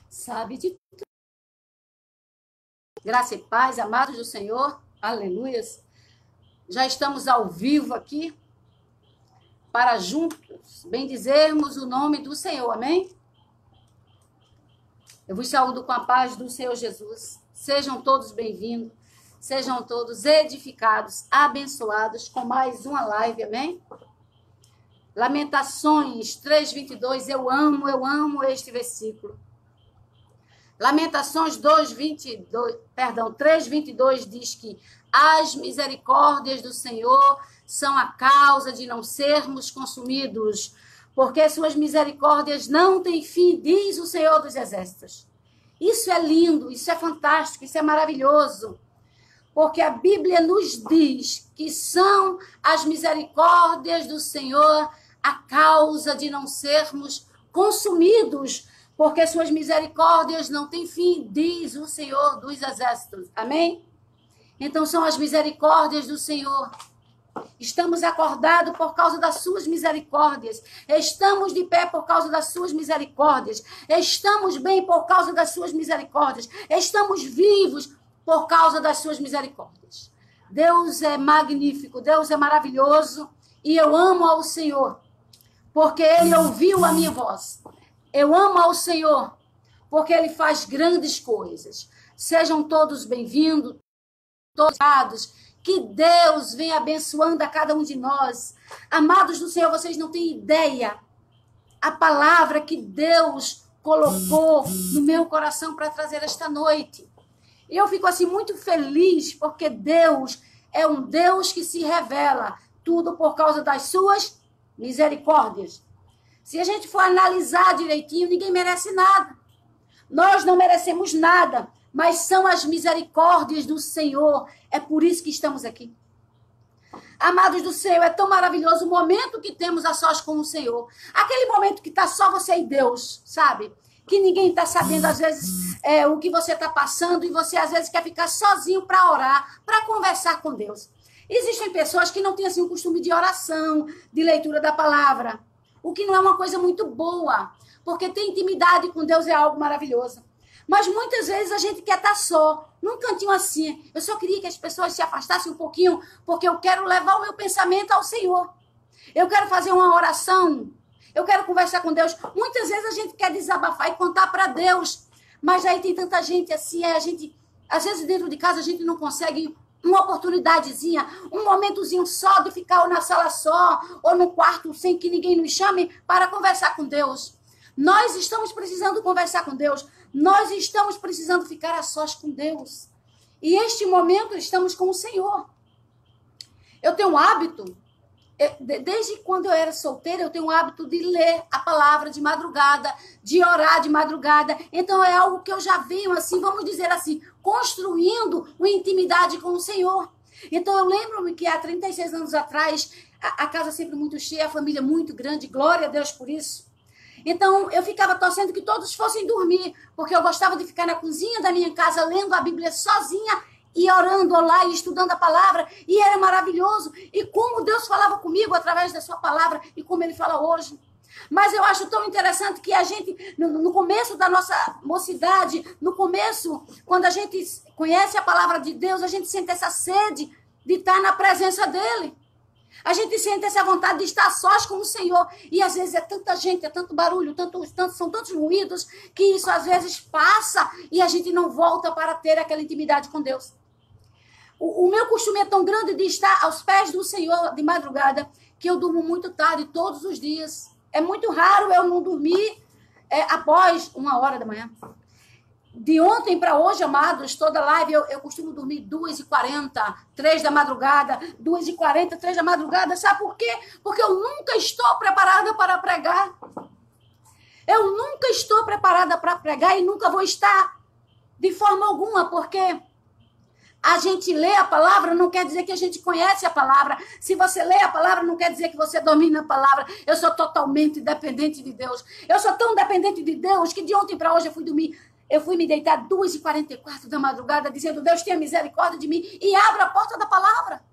Sabe de tudo. Graça e paz, amados do Senhor, aleluias. Já estamos ao vivo aqui para juntos bendizermos o nome do Senhor, amém? Eu vos saúdo com a paz do Senhor Jesus. Sejam todos bem-vindos, sejam todos edificados, abençoados com mais uma live, amém? Lamentações 3:22, eu amo este versículo. Lamentações 3:22 diz que as misericórdias do Senhor são a causa de não sermos consumidos, porque suas misericórdias não têm fim, diz o Senhor dos Exércitos. Isso é lindo, isso é fantástico, isso é maravilhoso, porque a Bíblia nos diz que são as misericórdias do Senhor a causa de não sermos consumidos, porque suas misericórdias não têm fim, diz o Senhor dos Exércitos. Amém? Então são as misericórdias do Senhor. Estamos acordados por causa das suas misericórdias. Estamos de pé por causa das suas misericórdias. Estamos bem por causa das suas misericórdias. Estamos vivos por causa das suas misericórdias. Deus é magnífico, Deus é maravilhoso e eu amo ao Senhor, porque Ele ouviu a minha voz. Eu amo ao Senhor, porque Ele faz grandes coisas. Sejam todos bem-vindos, todos amados. Que Deus venha abençoando a cada um de nós. Amados do Senhor, vocês não têm ideia a palavra que Deus colocou no meu coração para trazer esta noite. E eu fico assim muito feliz, porque Deus é um Deus que se revela, tudo por causa das suas misericórdias. Se a gente for analisar direitinho, ninguém merece nada. Nós não merecemos nada, mas são as misericórdias do Senhor. É por isso que estamos aqui. Amados do Senhor, é tão maravilhoso o momento que temos a sós com o Senhor. Aquele momento que está só você e Deus, sabe? Que ninguém está sabendo, às vezes, o que você está passando, e você, às vezes, quer ficar sozinho para orar, para conversar com Deus. Existem pessoas que não têm, assim, o costume de oração, de leitura da palavra, o que não é uma coisa muito boa, porque ter intimidade com Deus é algo maravilhoso. Mas muitas vezes a gente quer estar só, num cantinho assim. Eu só queria que as pessoas se afastassem um pouquinho, porque eu quero levar o meu pensamento ao Senhor. Eu quero fazer uma oração, eu quero conversar com Deus. Muitas vezes a gente quer desabafar e contar para Deus, mas aí tem tanta gente assim, às vezes dentro de casa a gente não consegue uma oportunidadezinha, um momentozinho só de ficar ou na sala só, ou no quarto sem que ninguém nos chame para conversar com Deus. Nós estamos precisando conversar com Deus. Nós estamos precisando ficar a sós com Deus. E este momento estamos com o Senhor. Eu tenho um hábito, desde quando eu era solteira, eu tenho um hábito de ler a palavra de madrugada, de orar de madrugada. Então é algo que eu já venho assim, vamos dizer assim, construindo uma intimidade com o Senhor. Então eu lembro-me que há 36 anos atrás, a casa sempre muito cheia, a família muito grande, glória a Deus por isso. Então, eu ficava torcendo que todos fossem dormir, porque eu gostava de ficar na cozinha da minha casa, lendo a Bíblia sozinha e orando lá e estudando a palavra, e era maravilhoso. E como Deus falava comigo através da sua palavra, e como Ele fala hoje. Mas eu acho tão interessante que a gente, no começo da nossa mocidade, no começo, quando a gente conhece a palavra de Deus, a gente sente essa sede de estar na presença dEle. A gente sente essa vontade de estar sós com o Senhor. E às vezes é tanta gente, é tanto barulho, são tantos ruídos, que isso às vezes passa e a gente não volta para ter aquela intimidade com Deus. O meu costume é tão grande de estar aos pés do Senhor de madrugada, que eu durmo muito tarde, todos os dias. É muito raro eu não dormir após 1h da manhã. De ontem para hoje, amados, toda live eu costumo dormir 2h40, 3 da madrugada, 2h40, 3 da madrugada. Sabe por quê? Porque eu nunca estou preparada para pregar. Eu nunca estou preparada para pregar e nunca vou estar de forma alguma, porque a gente lê a palavra não quer dizer que a gente conhece a palavra. Se você lê a palavra não quer dizer que você domina a palavra. Eu sou totalmente dependente de Deus. Eu sou tão dependente de Deus que de ontem para hoje eu fui me deitar 2h44 da madrugada, dizendo, Deus tenha misericórdia de mim e abra a porta da palavra.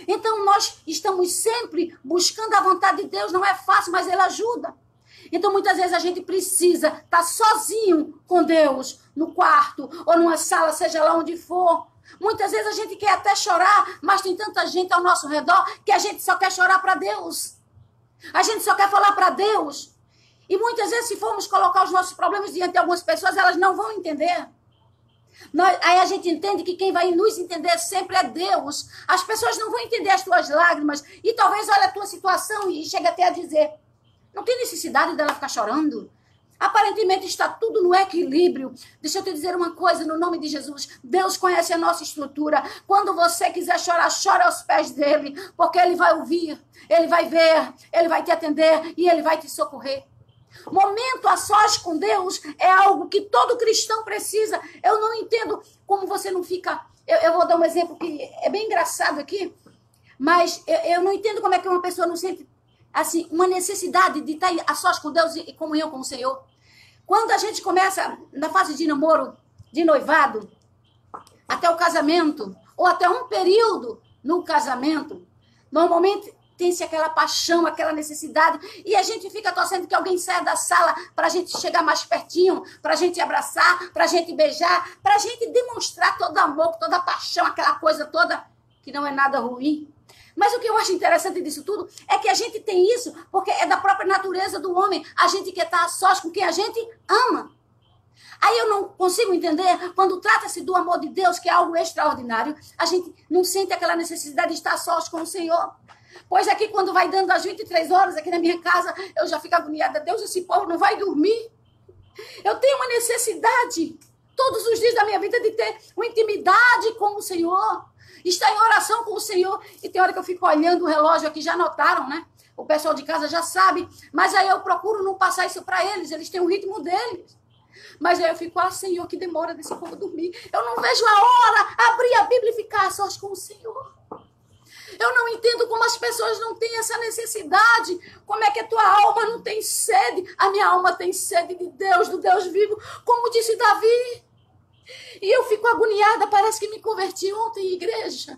Então, nós estamos sempre buscando a vontade de Deus. Não é fácil, mas Ele ajuda. Então, muitas vezes a gente precisa estar sozinho com Deus, no quarto ou numa sala, seja lá onde for. Muitas vezes a gente quer até chorar, mas tem tanta gente ao nosso redor que a gente só quer chorar para Deus. A gente só quer falar para Deus. E muitas vezes, se formos colocar os nossos problemas diante de algumas pessoas, elas não vão entender. Aí a gente entende que quem vai nos entender sempre é Deus. As pessoas não vão entender as tuas lágrimas. E talvez olhe a tua situação e chegue até a dizer, não tem necessidade dela ficar chorando. Aparentemente está tudo no equilíbrio. Deixa eu te dizer uma coisa, no nome de Jesus. Deus conhece a nossa estrutura. Quando você quiser chorar, chore aos pés dele. Porque ele vai ouvir, ele vai ver, ele vai te atender e ele vai te socorrer. Momento a sós com Deus é algo que todo cristão precisa. Eu não entendo como você não fica... Eu vou dar um exemplo que é bem engraçado aqui. Mas eu não entendo como é que uma pessoa não sente assim, uma necessidade de estar a sós com Deus e comunhão com o Senhor. Quando a gente começa na fase de namoro, de noivado, até o casamento, ou até um período no casamento, normalmente tem-se aquela paixão, aquela necessidade, e a gente fica torcendo que alguém saia da sala para a gente chegar mais pertinho, para a gente abraçar, para a gente beijar, para a gente demonstrar todo amor, toda paixão, aquela coisa toda que não é nada ruim. Mas o que eu acho interessante disso tudo é que a gente tem isso porque é da própria natureza do homem. A gente quer estar a sós com quem a gente ama. Aí eu não consigo entender, quando trata-se do amor de Deus, que é algo extraordinário, a gente não sente aquela necessidade de estar a sós com o Senhor. Pois aqui, quando vai dando as 23 horas aqui na minha casa, eu já fico agoniada. Deus, esse povo não vai dormir. Eu tenho uma necessidade, todos os dias da minha vida, de ter uma intimidade com o Senhor. Estar em oração com o Senhor. E tem hora que eu fico olhando o relógio aqui, já notaram, né? O pessoal de casa já sabe. Mas aí eu procuro não passar isso para eles. Eles têm um ritmo deles. Mas aí eu fico, Senhor, que demora desse povo dormir. Eu não vejo a hora abrir a Bíblia e ficar sós com o Senhor. Eu não entendo como as pessoas não têm essa necessidade. Como é que a tua alma não tem sede? A minha alma tem sede de Deus, do Deus vivo. Como disse Davi. E eu fico agoniada, parece que me converti ontem em igreja.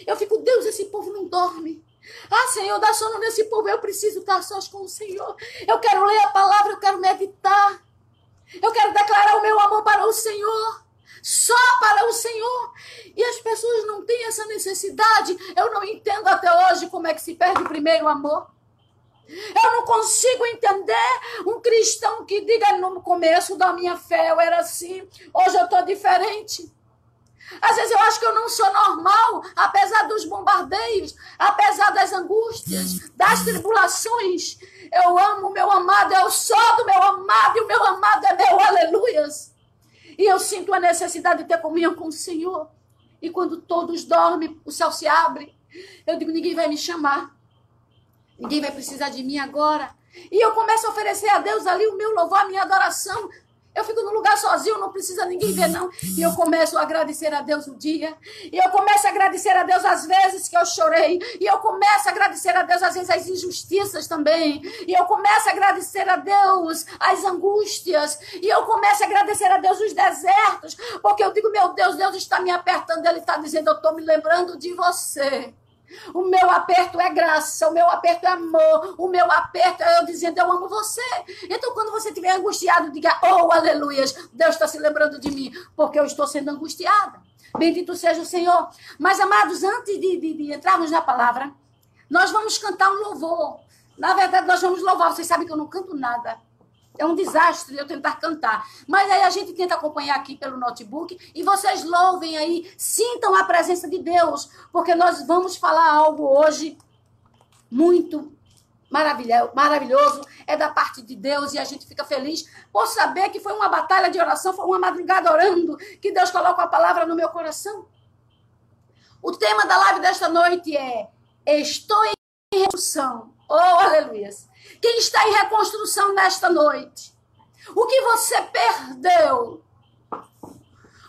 Eu fico, Deus, esse povo não dorme. Senhor, dá sono nesse povo, eu preciso estar sós com o Senhor. Eu quero ler a palavra, eu quero meditar. Eu quero declarar o meu amor para o Senhor. Só para o Senhor. E as pessoas não têm essa necessidade. Eu não entendo até hoje como é que se perde o primeiro amor. Eu não consigo entender um cristão que diga, no começo da minha fé eu era assim, hoje eu estou diferente. Às vezes eu acho que eu não sou normal, apesar dos bombardeios, apesar das angústias, das tribulações. Eu amo o meu amado, eu sou do meu amado e o meu amado é meu, aleluias. E eu sinto a necessidade de ter comunhão com o Senhor. E quando todos dormem, o céu se abre. Eu digo, ninguém vai me chamar. Ninguém vai precisar de mim agora. E eu começo a oferecer a Deus ali o meu louvor, a minha adoração. Eu fico no lugar sozinho, não precisa ninguém ver, não. E eu começo a agradecer a Deus um dia. E eu começo a agradecer a Deus as vezes que eu chorei. E eu começo a agradecer a Deus, às vezes, as injustiças também. E eu começo a agradecer a Deus as angústias. E eu começo a agradecer a Deus os desertos. Porque eu digo, meu Deus, Deus está me apertando. Ele está dizendo, eu estou me lembrando de você. O meu aperto é graça, o meu aperto é amor, o meu aperto é eu dizendo eu amo você. Então quando você estiver angustiado, diga, oh aleluias, Deus está se lembrando de mim, porque eu estou sendo angustiada. Bendito seja o Senhor. Mas amados, antes de entrarmos na palavra, nós vamos cantar um louvor. Na verdade nós vamos louvar, vocês sabem que eu não canto nada. É um desastre eu tentar cantar. Mas aí a gente tenta acompanhar aqui pelo notebook e vocês louvem aí, sintam a presença de Deus, porque nós vamos falar algo hoje muito maravilhoso, é da parte de Deus e a gente fica feliz por saber que foi uma batalha de oração, foi uma madrugada orando, que Deus colocou a palavra no meu coração. O tema da live desta noite é Estou em reconstrução. Oh, aleluias. Quem está em reconstrução nesta noite? O que você perdeu?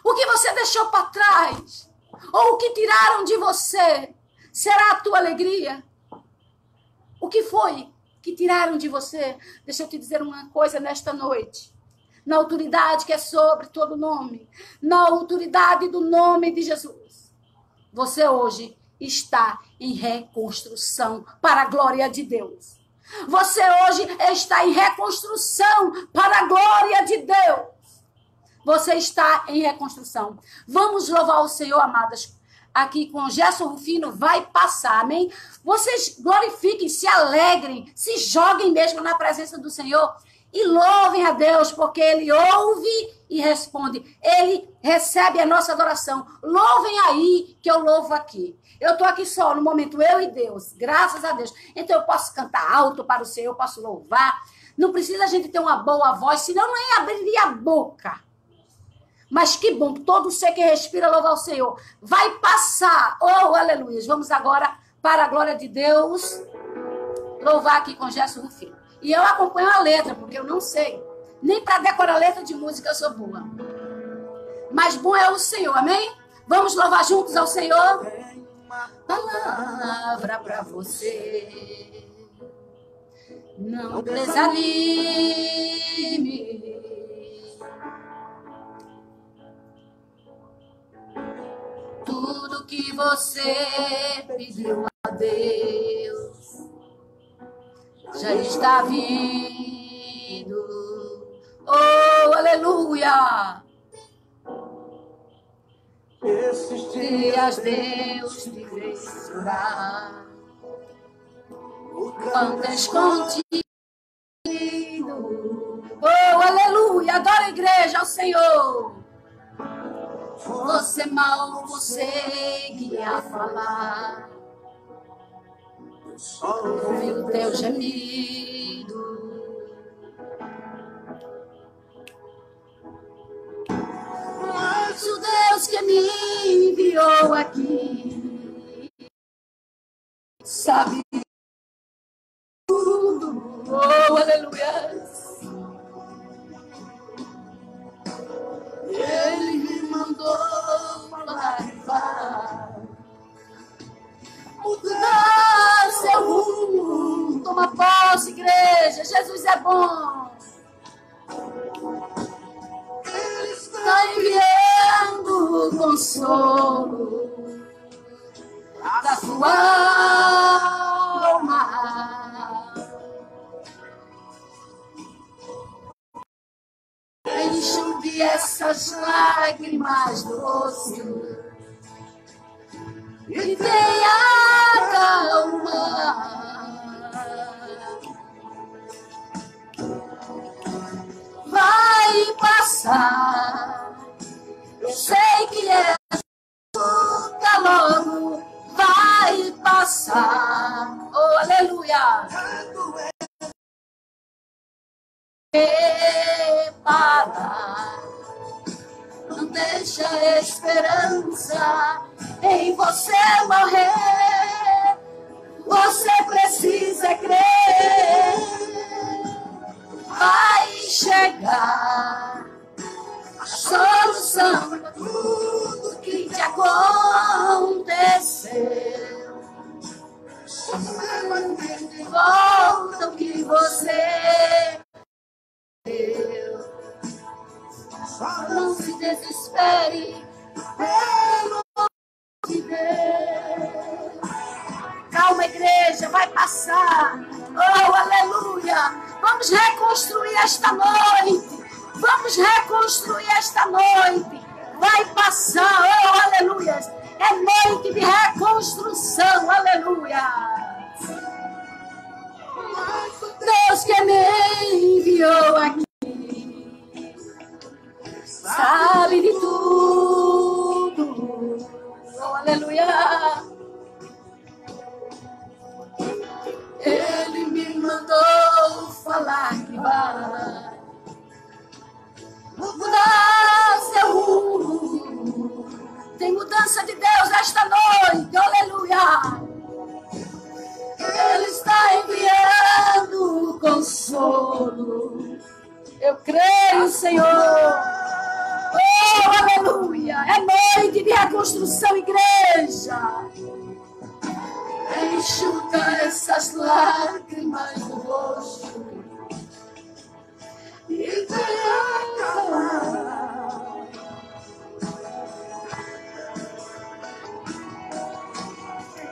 O que você deixou para trás? Ou o que tiraram de você? Será a tua alegria? O que foi que tiraram de você? Deixa eu te dizer uma coisa nesta noite. Na autoridade que é sobre todo nome. Na autoridade do nome de Jesus. Você hoje está em reconstrução para a glória de Deus. Você hoje está em reconstrução para a glória de Deus. Você está em reconstrução. Vamos louvar o Senhor, amadas. Aqui com Gerson Rufino vai passar, amém? Vocês glorifiquem, se alegrem, se joguem mesmo na presença do Senhor e louvem a Deus, porque Ele ouve e responde. Ele recebe a nossa adoração. Louvem aí, que eu louvo aqui. Eu estou aqui só, no momento, eu e Deus, graças a Deus. Então eu posso cantar alto para o Senhor, eu posso louvar. Não precisa a gente ter uma boa voz, senão nem abriria a boca. Mas que bom, todo ser que respira louva ao Senhor. Vai passar. Oh, aleluia. Vamos agora, para a glória de Deus, louvar aqui com Gerson Rufino. E eu acompanho a letra, porque eu não sei. Nem para decorar letra de música eu sou boa. Mas bom é o Senhor, amém? Vamos louvar juntos ao Senhor? Palavra para você. Não desanime. Tudo que você pediu a Deus já está vindo. Oh, aleluia! Esses dias Deus te fez chorar, o canto escondido. Oh, aleluia! Adora a igreja, ao Senhor. Você mal consegue a falar, só ouvi o teu gemido. Mas o Deus que me enviou aqui sabe tudo. Oh, aleluia! Ele me mandou falar, mudar seu rumo. Toma posse, igreja. Jesus é bom. Ele está enviando consolo da sua alma. Enxugue essas lágrimas doces e tenha calma. Vai passar, eu sei que é luta logo, vai passar. Oh, aleluia! Prepara, não deixa a esperança em você morrer. Você precisa crer, vai chegar a solução para tudo que te aconteceu. De volta o que você deu. Só não se desespere, pelo amor de Deus. Calma, igreja, vai passar. Oh, aleluia. Vamos reconstruir esta noite. Vamos reconstruir esta noite. Vai passar. Oh, aleluia. É noite de reconstrução. Aleluia. Deus que me enviou aqui sabe de tudo. Oh, aleluia. Ele me mandou falar que vai mudar seu rumo. Tem mudança de Deus esta noite. Aleluia. Ele está enviando consolo. Eu creio, Senhor. Oh, aleluia. É noite de reconstrução, igreja. Enxuga essas lágrimas do rosto e tenha calma.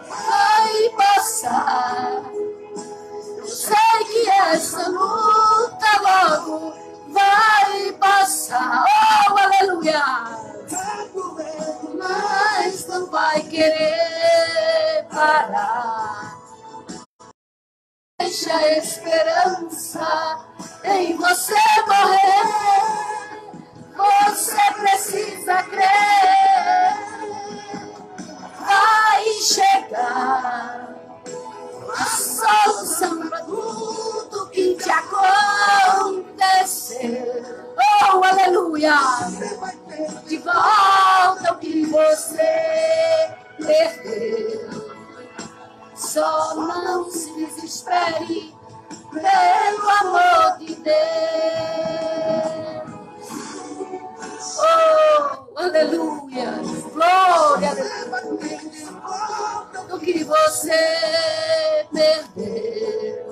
Vai passar. Eu sei Oh, aleluia! De volta o que você perdeu. Só não se desespere pelo amor de Deus. Oh, aleluia! Glória a Deus! O que você perdeu.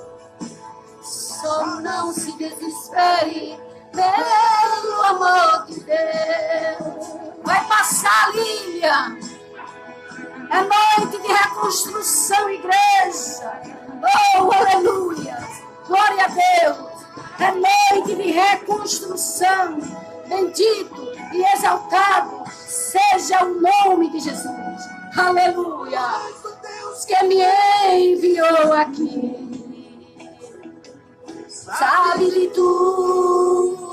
Só não se desespere pelo amor de Deus. Vai passar, Lília. É noite de reconstrução, igreja. Oh, aleluia. Glória a Deus. É noite de reconstrução. Bendito e exaltado seja o nome de Jesus. Aleluia. Que me enviou aqui. Sabe de tudo.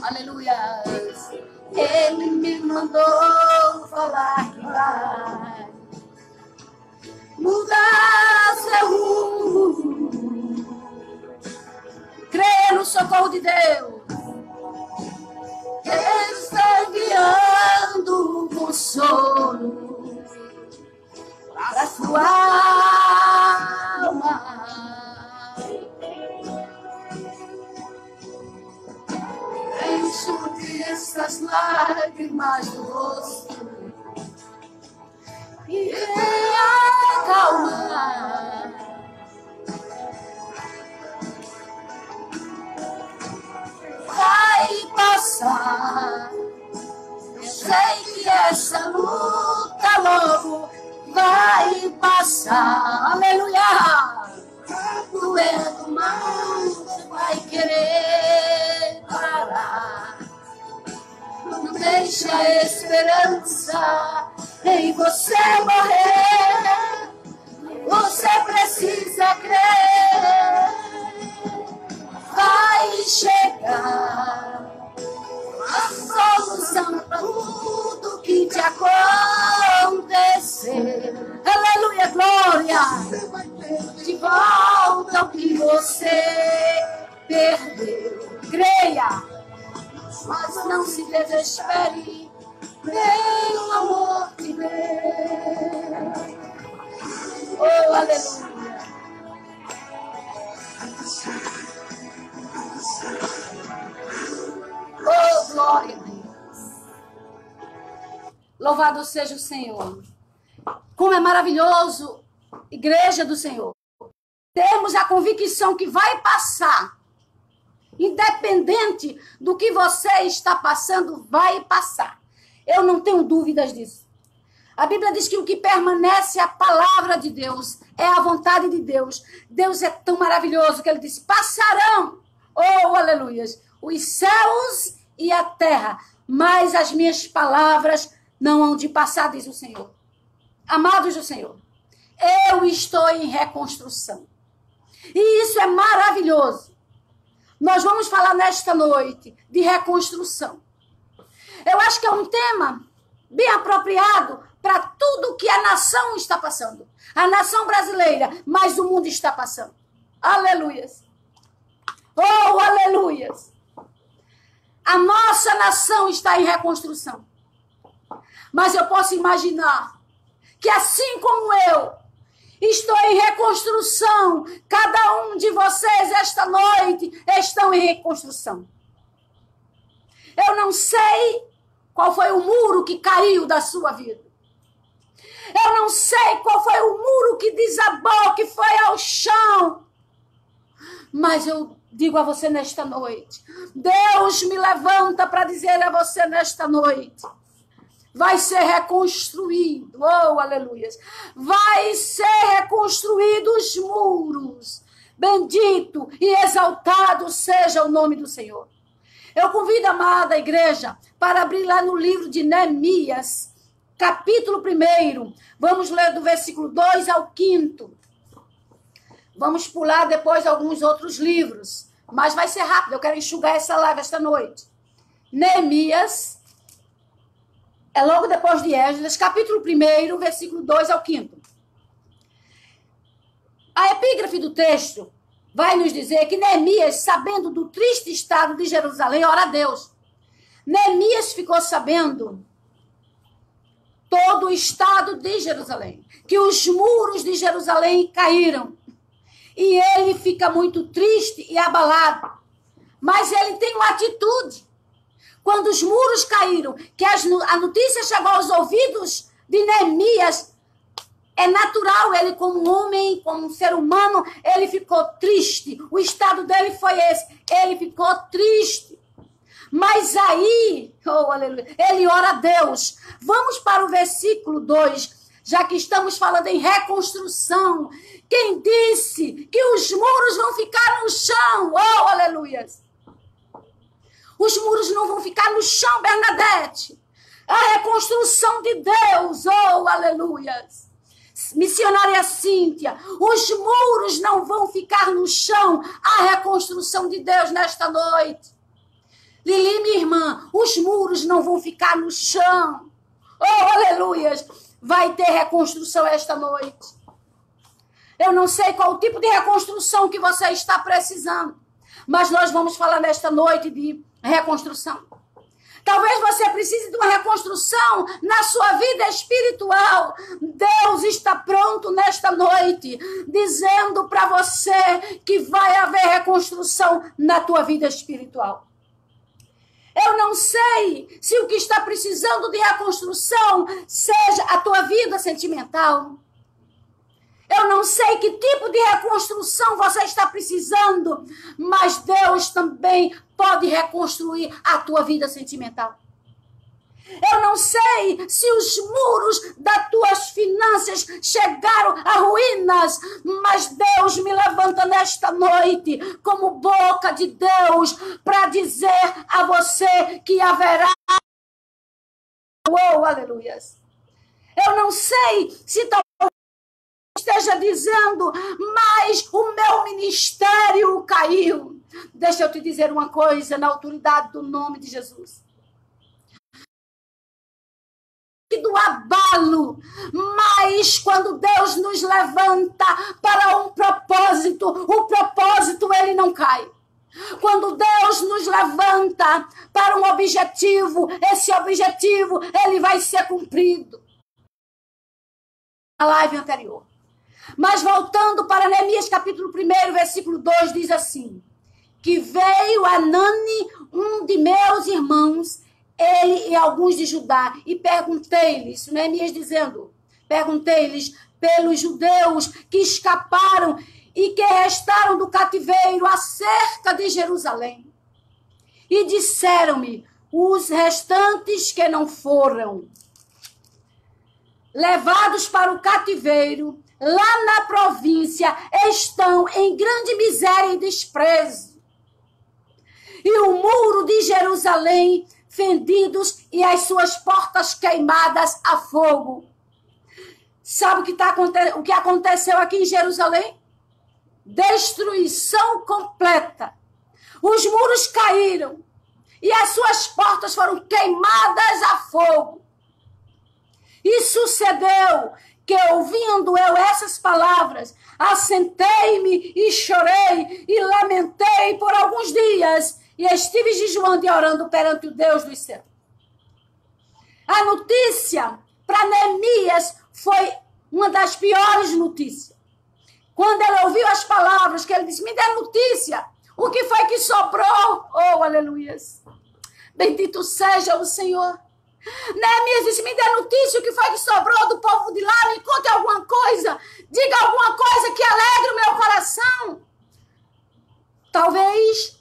Aleluia. Ele me mandou falar que vai mudar seu rumo. Crê no socorro de Deus. Ele está enviando um consolo para a sua alma. Enxugue essas lágrimas do rosto e acalmar. Vai passar. Eu sei que essa luta logo vai passar. Aleluia! Doendo, mas vai querer parar. Não deixa a esperança em você morrer. Você precisa crer. Vai chegar a solução para tudo que te acontecer. Aleluia, glória. De volta o que você perdeu. Creia, mas não se desespere pelo amor de Deus. Oh, aleluia. Oh, glória a Deus. Louvado seja o Senhor. Como é maravilhoso, igreja do Senhor. Temos a convicção que vai passar. Independente do que você está passando, vai passar. Eu não tenho dúvidas disso. A Bíblia diz que o que permanece é a palavra de Deus, é a vontade de Deus. Deus é tão maravilhoso que ele disse, passarão, oh, aleluias, os céus e a terra, mas as minhas palavras não hão de passar, diz o Senhor. Amados do Senhor, eu estou em reconstrução. E isso é maravilhoso. Nós vamos falar nesta noite de reconstrução. Eu acho que é um tema bem apropriado para tudo que a nação está passando. A nação brasileira, mas o mundo está passando. Aleluias. Oh, aleluias. A nossa nação está em reconstrução. Mas eu posso imaginar que assim como eu estou em reconstrução, cada um de vocês esta noite estão em reconstrução. Eu não sei qual foi o muro que caiu da sua vida. Eu não sei qual foi o muro que desabou, que foi ao chão. Mas eu digo a você nesta noite, Deus me levanta para dizer a você nesta noite, vai ser reconstruído, oh, aleluia, vai ser reconstruído os muros, bendito e exaltado seja o nome do Senhor. Eu convido a amada igreja para abrir lá no livro de Neemias, capítulo 1, vamos ler do versículo 2 ao 5. Vamos pular depois alguns outros livros, mas vai ser rápido, eu quero enxugar essa live esta noite. Neemias, é logo depois de Esdras, capítulo 1, versículo 2 ao 5. A epígrafe do texto vai nos dizer que Neemias, sabendo do triste estado de Jerusalém, ora a Deus. Neemias ficou sabendo todo o estado de Jerusalém, que os muros de Jerusalém caíram. E ele fica muito triste e abalado. Mas ele tem uma atitude. Quando os muros caíram, que a notícia chegou aos ouvidos de Neemias, é natural, ele como homem, como um ser humano, ele ficou triste. O estado dele foi esse. Ele ficou triste. Mas aí, oh, aleluia, ele ora a Deus. Vamos para o versículo 2, já que estamos falando em reconstrução. Quem disse que os muros vão ficar no chão? Oh, aleluia. Os muros não vão ficar no chão, Bernadette. A reconstrução de Deus, oh, aleluia. Missionária Cíntia, os muros não vão ficar no chão. A reconstrução de Deus nesta noite. Lili, minha irmã, os muros não vão ficar no chão. Oh, aleluias. Vai ter reconstrução esta noite. Eu não sei qual o tipo de reconstrução que você está precisando, mas nós vamos falar nesta noite de reconstrução. Talvez você precise de uma reconstrução na sua vida espiritual. Deus está pronto nesta noite, dizendo para você que vai haver reconstrução na tua vida espiritual. Eu não sei se o que está precisando de reconstrução seja a tua vida sentimental. Eu não sei que tipo de reconstrução você está precisando, mas Deus também pode reconstruir a tua vida sentimental. Eu não sei se os muros das tuas finanças chegaram a ruínas, mas Deus me levanta nesta noite como boca de Deus para dizer a você que haverá. Oh, aleluia. Eu não sei se talvez esteja dizendo, mas o meu ministério caiu. Deixa eu te dizer uma coisa, na autoridade do nome de Jesus. Do abalo, mas quando Deus nos levanta para um propósito, o propósito ele não cai. Quando Deus nos levanta para um objetivo, esse objetivo ele vai ser cumprido. A live anterior. Mas voltando para Neemias capítulo 1, versículo 2, diz assim, que veio Anani, um de meus irmãos, ele e alguns de Judá, e perguntei-lhes, Neemias dizendo, perguntei-lhes pelos judeus que escaparam e que restaram do cativeiro acerca de Jerusalém. E disseram-me, os restantes que não foram levados para o cativeiro, lá na província, estão em grande miséria e desprezo. E o muro de Jerusalém fendidos e as suas portas queimadas a fogo. Sabe o que aconteceu aqui em Jerusalém? Destruição completa. Os muros caíram e as suas portas foram queimadas a fogo. E sucedeu que, ouvindo eu essas palavras, assentei-me e chorei e lamentei por alguns dias. E estive jejuando e orando perante o Deus dos céus. A notícia para Neemias foi uma das piores notícias. Quando ele ouviu as palavras, que ele disse, me dê notícia. O que foi que sobrou? Oh, aleluia. Bendito seja o Senhor. Neemias disse, me dê notícia. O que foi que sobrou do povo de lá? Me conte alguma coisa. Diga alguma coisa que alegre o meu coração. Talvez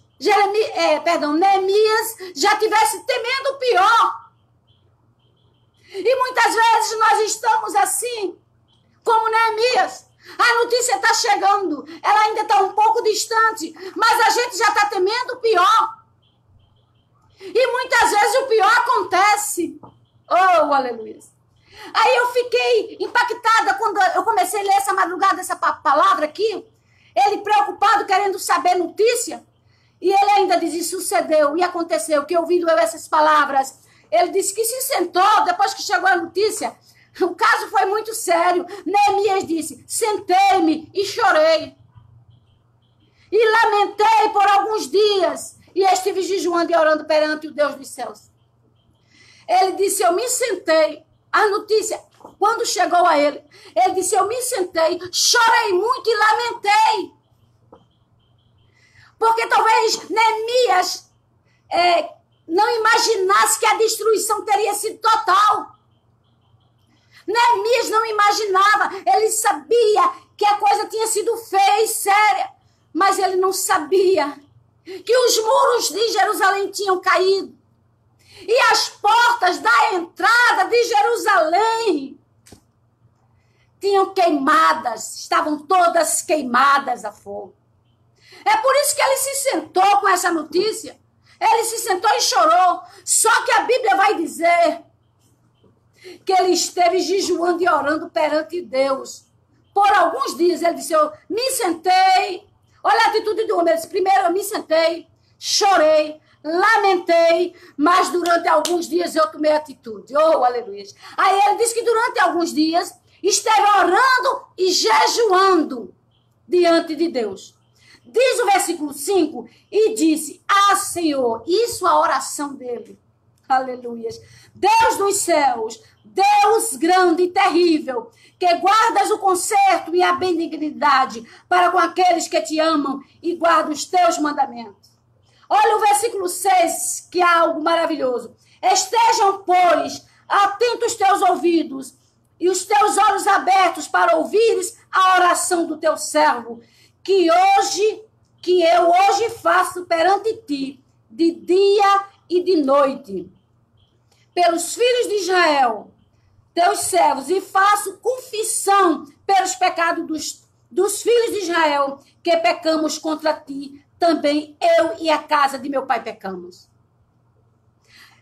Neemias já tivesse temendo o pior. E muitas vezes nós estamos assim, como Neemias. A notícia está chegando, ela ainda está um pouco distante, mas a gente já está temendo o pior. E muitas vezes o pior acontece. Oh, aleluia. Aí eu fiquei impactada quando eu comecei a ler essa madrugada, essa palavra aqui. Ele preocupado, querendo saber notícia. E ele ainda diz, e sucedeu, e aconteceu, que ouvindo eu essas palavras, ele disse que se sentou, depois que chegou a notícia, o caso foi muito sério. Neemias disse, sentei-me e chorei. lamentei por alguns dias e estive jejuando e orando perante o Deus dos céus. Ele disse, eu me sentei. A notícia, quando chegou a ele, ele disse, eu me sentei, chorei muito e lamentei. Porque talvez Neemias não imaginasse que a destruição teria sido total. Neemias não imaginava, ele sabia que a coisa tinha sido feia e séria, mas ele não sabia que os muros de Jerusalém tinham caído e as portas da entrada de Jerusalém tinham queimadas, estavam todas queimadas a fogo. É por isso que ele se sentou com essa notícia. Ele se sentou e chorou. Só que a Bíblia vai dizer que ele esteve jejuando e orando perante Deus. Por alguns dias, ele disse, eu me sentei. Olha a atitude do homem. Ele disse, primeiro eu me sentei, chorei, lamentei, mas durante alguns dias eu tomei atitude. Oh, aleluia. Aí ele disse que durante alguns dias esteve orando e jejuando diante de Deus. Diz o versículo 5, e disse, Senhor, isso a oração dele. Aleluia. Deus dos céus, Deus grande e terrível, que guardas o conserto e a benignidade para com aqueles que te amam e guardam os teus mandamentos. Olha o versículo 6, que é algo maravilhoso. Estejam, pois, atentos teus ouvidos e os teus olhos abertos para ouvires a oração do teu servo, que eu hoje faço perante ti, de dia e de noite, pelos filhos de Israel, teus servos, e faço confissão pelos pecados dos filhos de Israel, que pecamos contra ti, também eu e a casa de meu pai pecamos.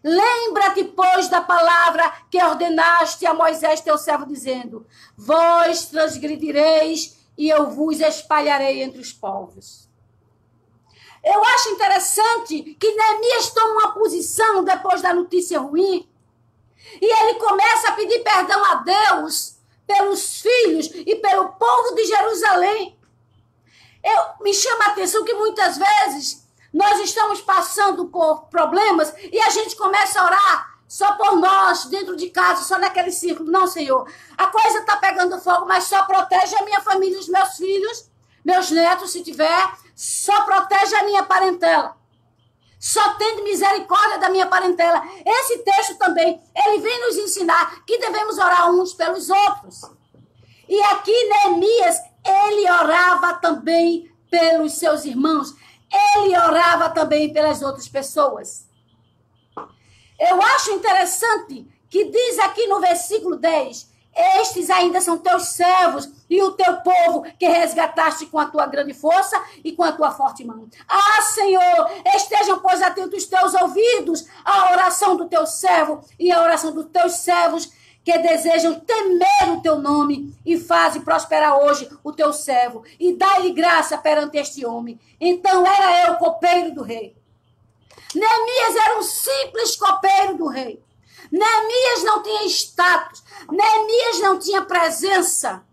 Lembra-te, pois, da palavra que ordenaste a Moisés, teu servo, dizendo, vós transgredireis e eu vos espalharei entre os povos. Eu acho interessante que Neemias toma uma posição depois da notícia ruim e ele começa a pedir perdão a Deus pelos filhos e pelo povo de Jerusalém. Me chama a atenção que muitas vezes nós estamos passando por problemas e a gente começa a orar só por nós, dentro de casa, só naquele círculo. Não, Senhor, a coisa está pegando fogo, mas só protege a minha família, os meus filhos, meus netos, se tiver, só protege a minha parentela. Só tem misericórdia da minha parentela. Esse texto também, ele vem nos ensinar que devemos orar uns pelos outros. E aqui Neemias, ele orava também pelos seus irmãos. Ele orava também pelas outras pessoas. Eu acho interessante que diz aqui no versículo 10, estes ainda são teus servos e o teu povo que resgataste com a tua grande força e com a tua forte mão. Senhor, estejam, pois, atentos os teus ouvidos à oração do teu servo e à oração dos teus servos que desejam temer o teu nome e faze prosperar hoje o teu servo e dá-lhe graça perante este homem. Então era eu copeiro do rei. Neemias era um simples copeiro do rei. Neemias não tinha status. Neemias não tinha presença.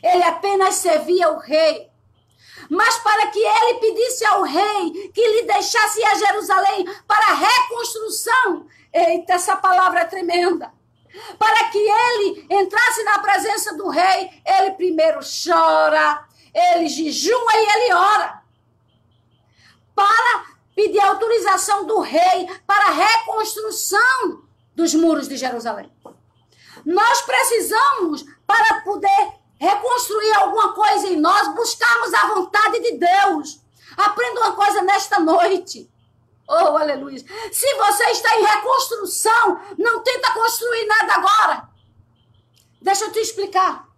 Ele apenas servia o rei. Mas para que ele pedisse ao rei que lhe deixasse ir a Jerusalém para a reconstrução, eita, essa palavra é tremenda. Para que ele entrasse na presença do rei, ele primeiro chora, ele jejua e ele ora. Para pedir autorização do rei para a reconstrução dos muros de Jerusalém. Nós precisamos, para poder reconstruir alguma coisa em nós, buscarmos a vontade de Deus. Aprenda uma coisa nesta noite. Oh, aleluia. Se você está em reconstrução, não tenta construir nada agora. Deixa eu te explicar.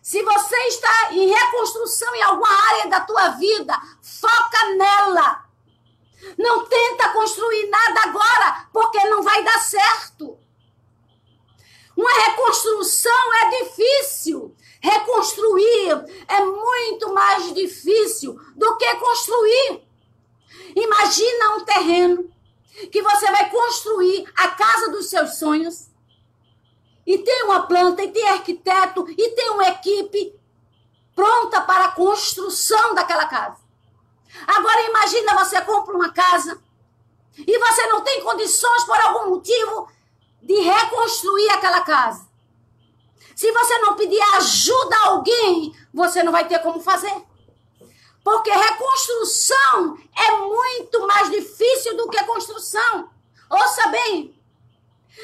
Se você está em reconstrução em alguma área da tua vida, foca nela. Não tenta construir nada agora, porque não vai dar certo. Uma reconstrução é difícil. Reconstruir é muito mais difícil do que construir. Imagina um terreno que você vai construir a casa dos seus sonhos. E tem uma planta, e tem arquiteto, e tem uma equipe pronta para a construção daquela casa. Agora imagina, você compra uma casa e você não tem condições, por algum motivo, de reconstruir aquela casa. Se você não pedir ajuda a alguém, você não vai ter como fazer. Porque reconstrução é muito mais difícil do que construção. Ouça bem.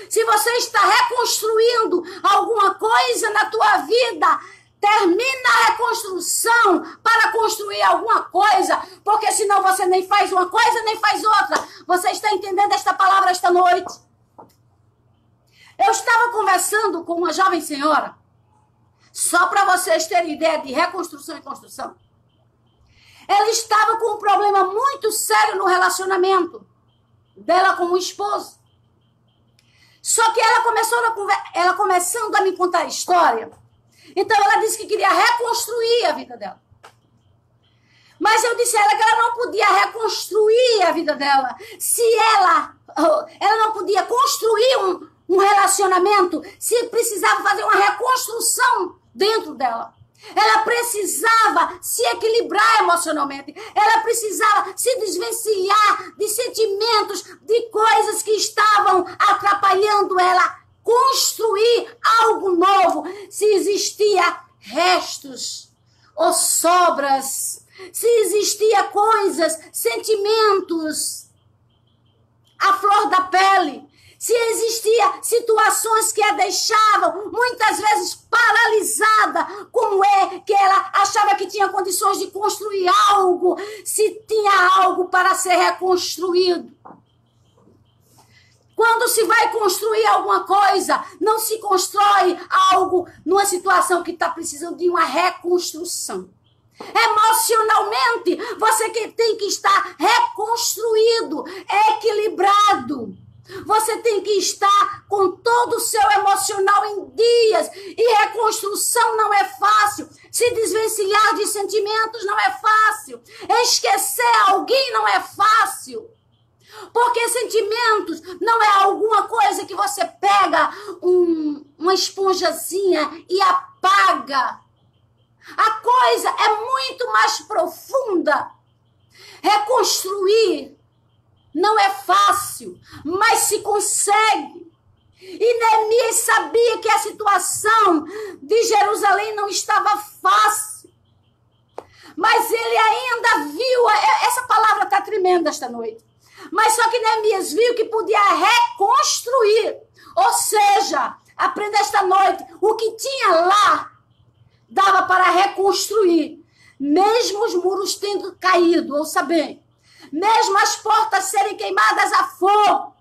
Se você está reconstruindo alguma coisa na tua vida, termina a reconstrução para construir alguma coisa, porque senão você nem faz uma coisa, nem faz outra. Você está entendendo esta palavra esta noite? Eu estava conversando com uma jovem senhora, só para vocês terem ideia de reconstrução e construção. Ela estava com um problema muito sério no relacionamento dela com o esposo. Só que ela começando a me contar a história, então ela disse que queria reconstruir a vida dela. Mas eu disse a ela que ela não podia reconstruir a vida dela se ela não podia construir um relacionamento se precisava fazer uma reconstrução dentro dela. Ela precisava se equilibrar emocionalmente. Ela precisava se desvencilhar de sentimentos, de coisas que estavam atrapalhando ela construir algo novo. Se existia restos ou sobras, se existia coisas, sentimentos à flor da pele, se existia situações que a deixavam muitas vezes paralisada, como é que ela achava que tinha condições de construir algo, se tinha algo para ser reconstruído. Quando se vai construir alguma coisa, não se constrói algo numa situação que está precisando de uma reconstrução. Emocionalmente, você que tem que estar reconstruído, equilibrado. Você tem que estar com todo o seu emocional em dias. E reconstrução não é fácil. Se desvencilhar de sentimentos não é fácil. Esquecer alguém não é fácil. Porque sentimentos não é alguma coisa que você pega uma esponjazinha e apaga. A coisa é muito mais profunda. Reconstruir não é fácil, mas se consegue. E Neemias sabia que a situação de Jerusalém não estava fácil. Mas ele ainda viu, essa palavra está tremenda esta noite. Mas só que Neemias viu que podia reconstruir. Ou seja, aprenda esta noite, o que tinha lá dava para reconstruir. Mesmo os muros tendo caído, ouça bem. Mesmo as portas serem queimadas a fogo,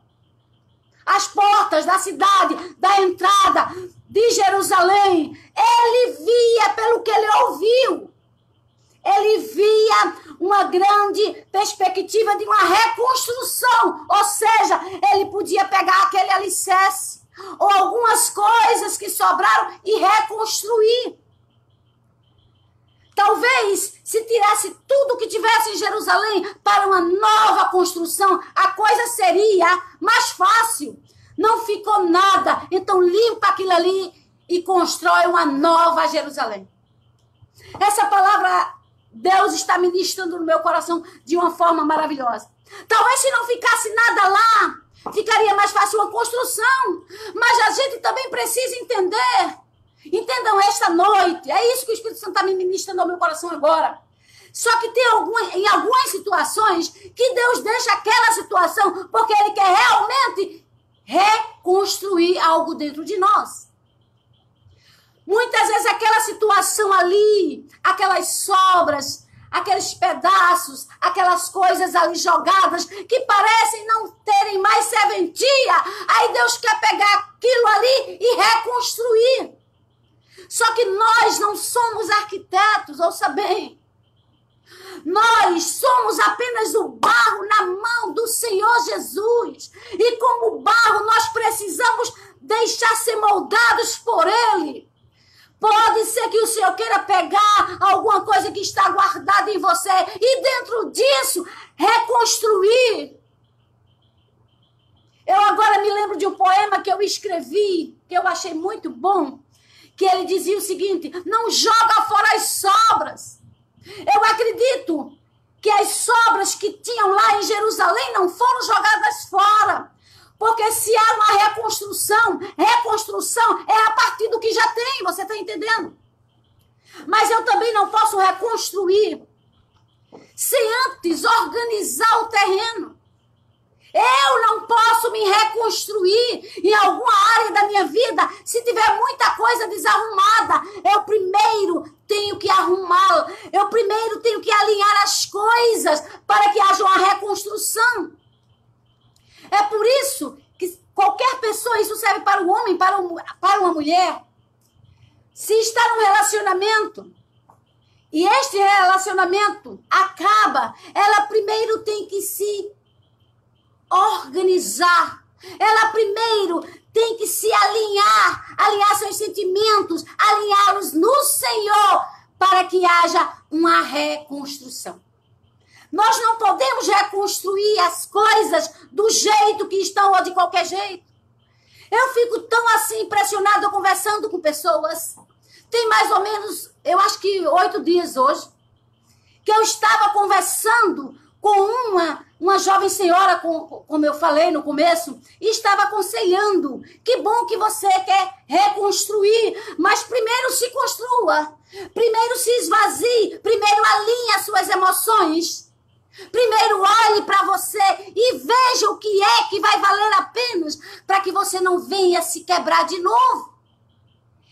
as portas da cidade, da entrada de Jerusalém, ele via pelo que ele ouviu. Ele via uma grande perspectiva de uma reconstrução. Ou seja, ele podia pegar aquele alicerce ou algumas coisas que sobraram e reconstruir. Talvez, se tirasse tudo que tivesse em Jerusalém para uma nova construção, a coisa seria mais fácil. Não ficou nada, então limpa aquilo ali e constrói uma nova Jerusalém. Essa palavra Deus está ministrando no meu coração de uma forma maravilhosa. Talvez se não ficasse nada lá, ficaria mais fácil uma construção. Mas a gente também precisa entender. Entendam esta noite, é isso que o Espírito Santo está me ministrando ao meu coração agora. Só que tem em algumas situações que Deus deixa aquela situação porque Ele quer realmente reconstruir algo dentro de nós. Muitas vezes aquela situação ali, aquelas sobras, aqueles pedaços, aquelas coisas ali jogadas que parecem não terem mais serventia, aí Deus quer pegar aquilo ali e reconstruir. Só que nós não somos arquitetos, ouça bem. Nós somos apenas o barro na mão do Senhor Jesus. E como barro, nós precisamos deixar ser moldados por Ele. Pode ser que o Senhor queira pegar alguma coisa que está guardada em você e dentro disso reconstruir. Eu agora me lembro de um poema que eu escrevi, que eu achei muito bom, que ele dizia o seguinte: não joga fora as sobras. Eu acredito que as sobras que tinham lá em Jerusalém não foram jogadas fora. Porque se há uma reconstrução, reconstrução é a partir do que já tem, você está entendendo? Mas eu também não posso reconstruir sem antes organizar o terreno. Eu não posso me reconstruir em alguma área da minha vida se tiver muita coisa desarrumada. Eu primeiro tenho que arrumá-la. Eu primeiro tenho que alinhar as coisas para que haja uma reconstrução. É por isso que qualquer pessoa, isso serve para o homem, para uma mulher, se está num relacionamento e este relacionamento acaba, ela primeiro tem que se organizar. Ela primeiro tem que se alinhar seus sentimentos, alinhá-los no Senhor, para que haja uma reconstrução. Nós não podemos reconstruir as coisas do jeito que estão ou de qualquer jeito. Eu fico tão assim impressionada conversando com pessoas. Tem mais ou menos, eu acho que 8 dias hoje, que eu estava conversando com uma jovem senhora, como eu falei no começo, e estava aconselhando. Que bom que você quer reconstruir, mas primeiro se construa, primeiro se esvazie, primeiro alinhe as suas emoções. Primeiro olhe para você e veja o que é que vai valer a pena para que você não venha se quebrar de novo.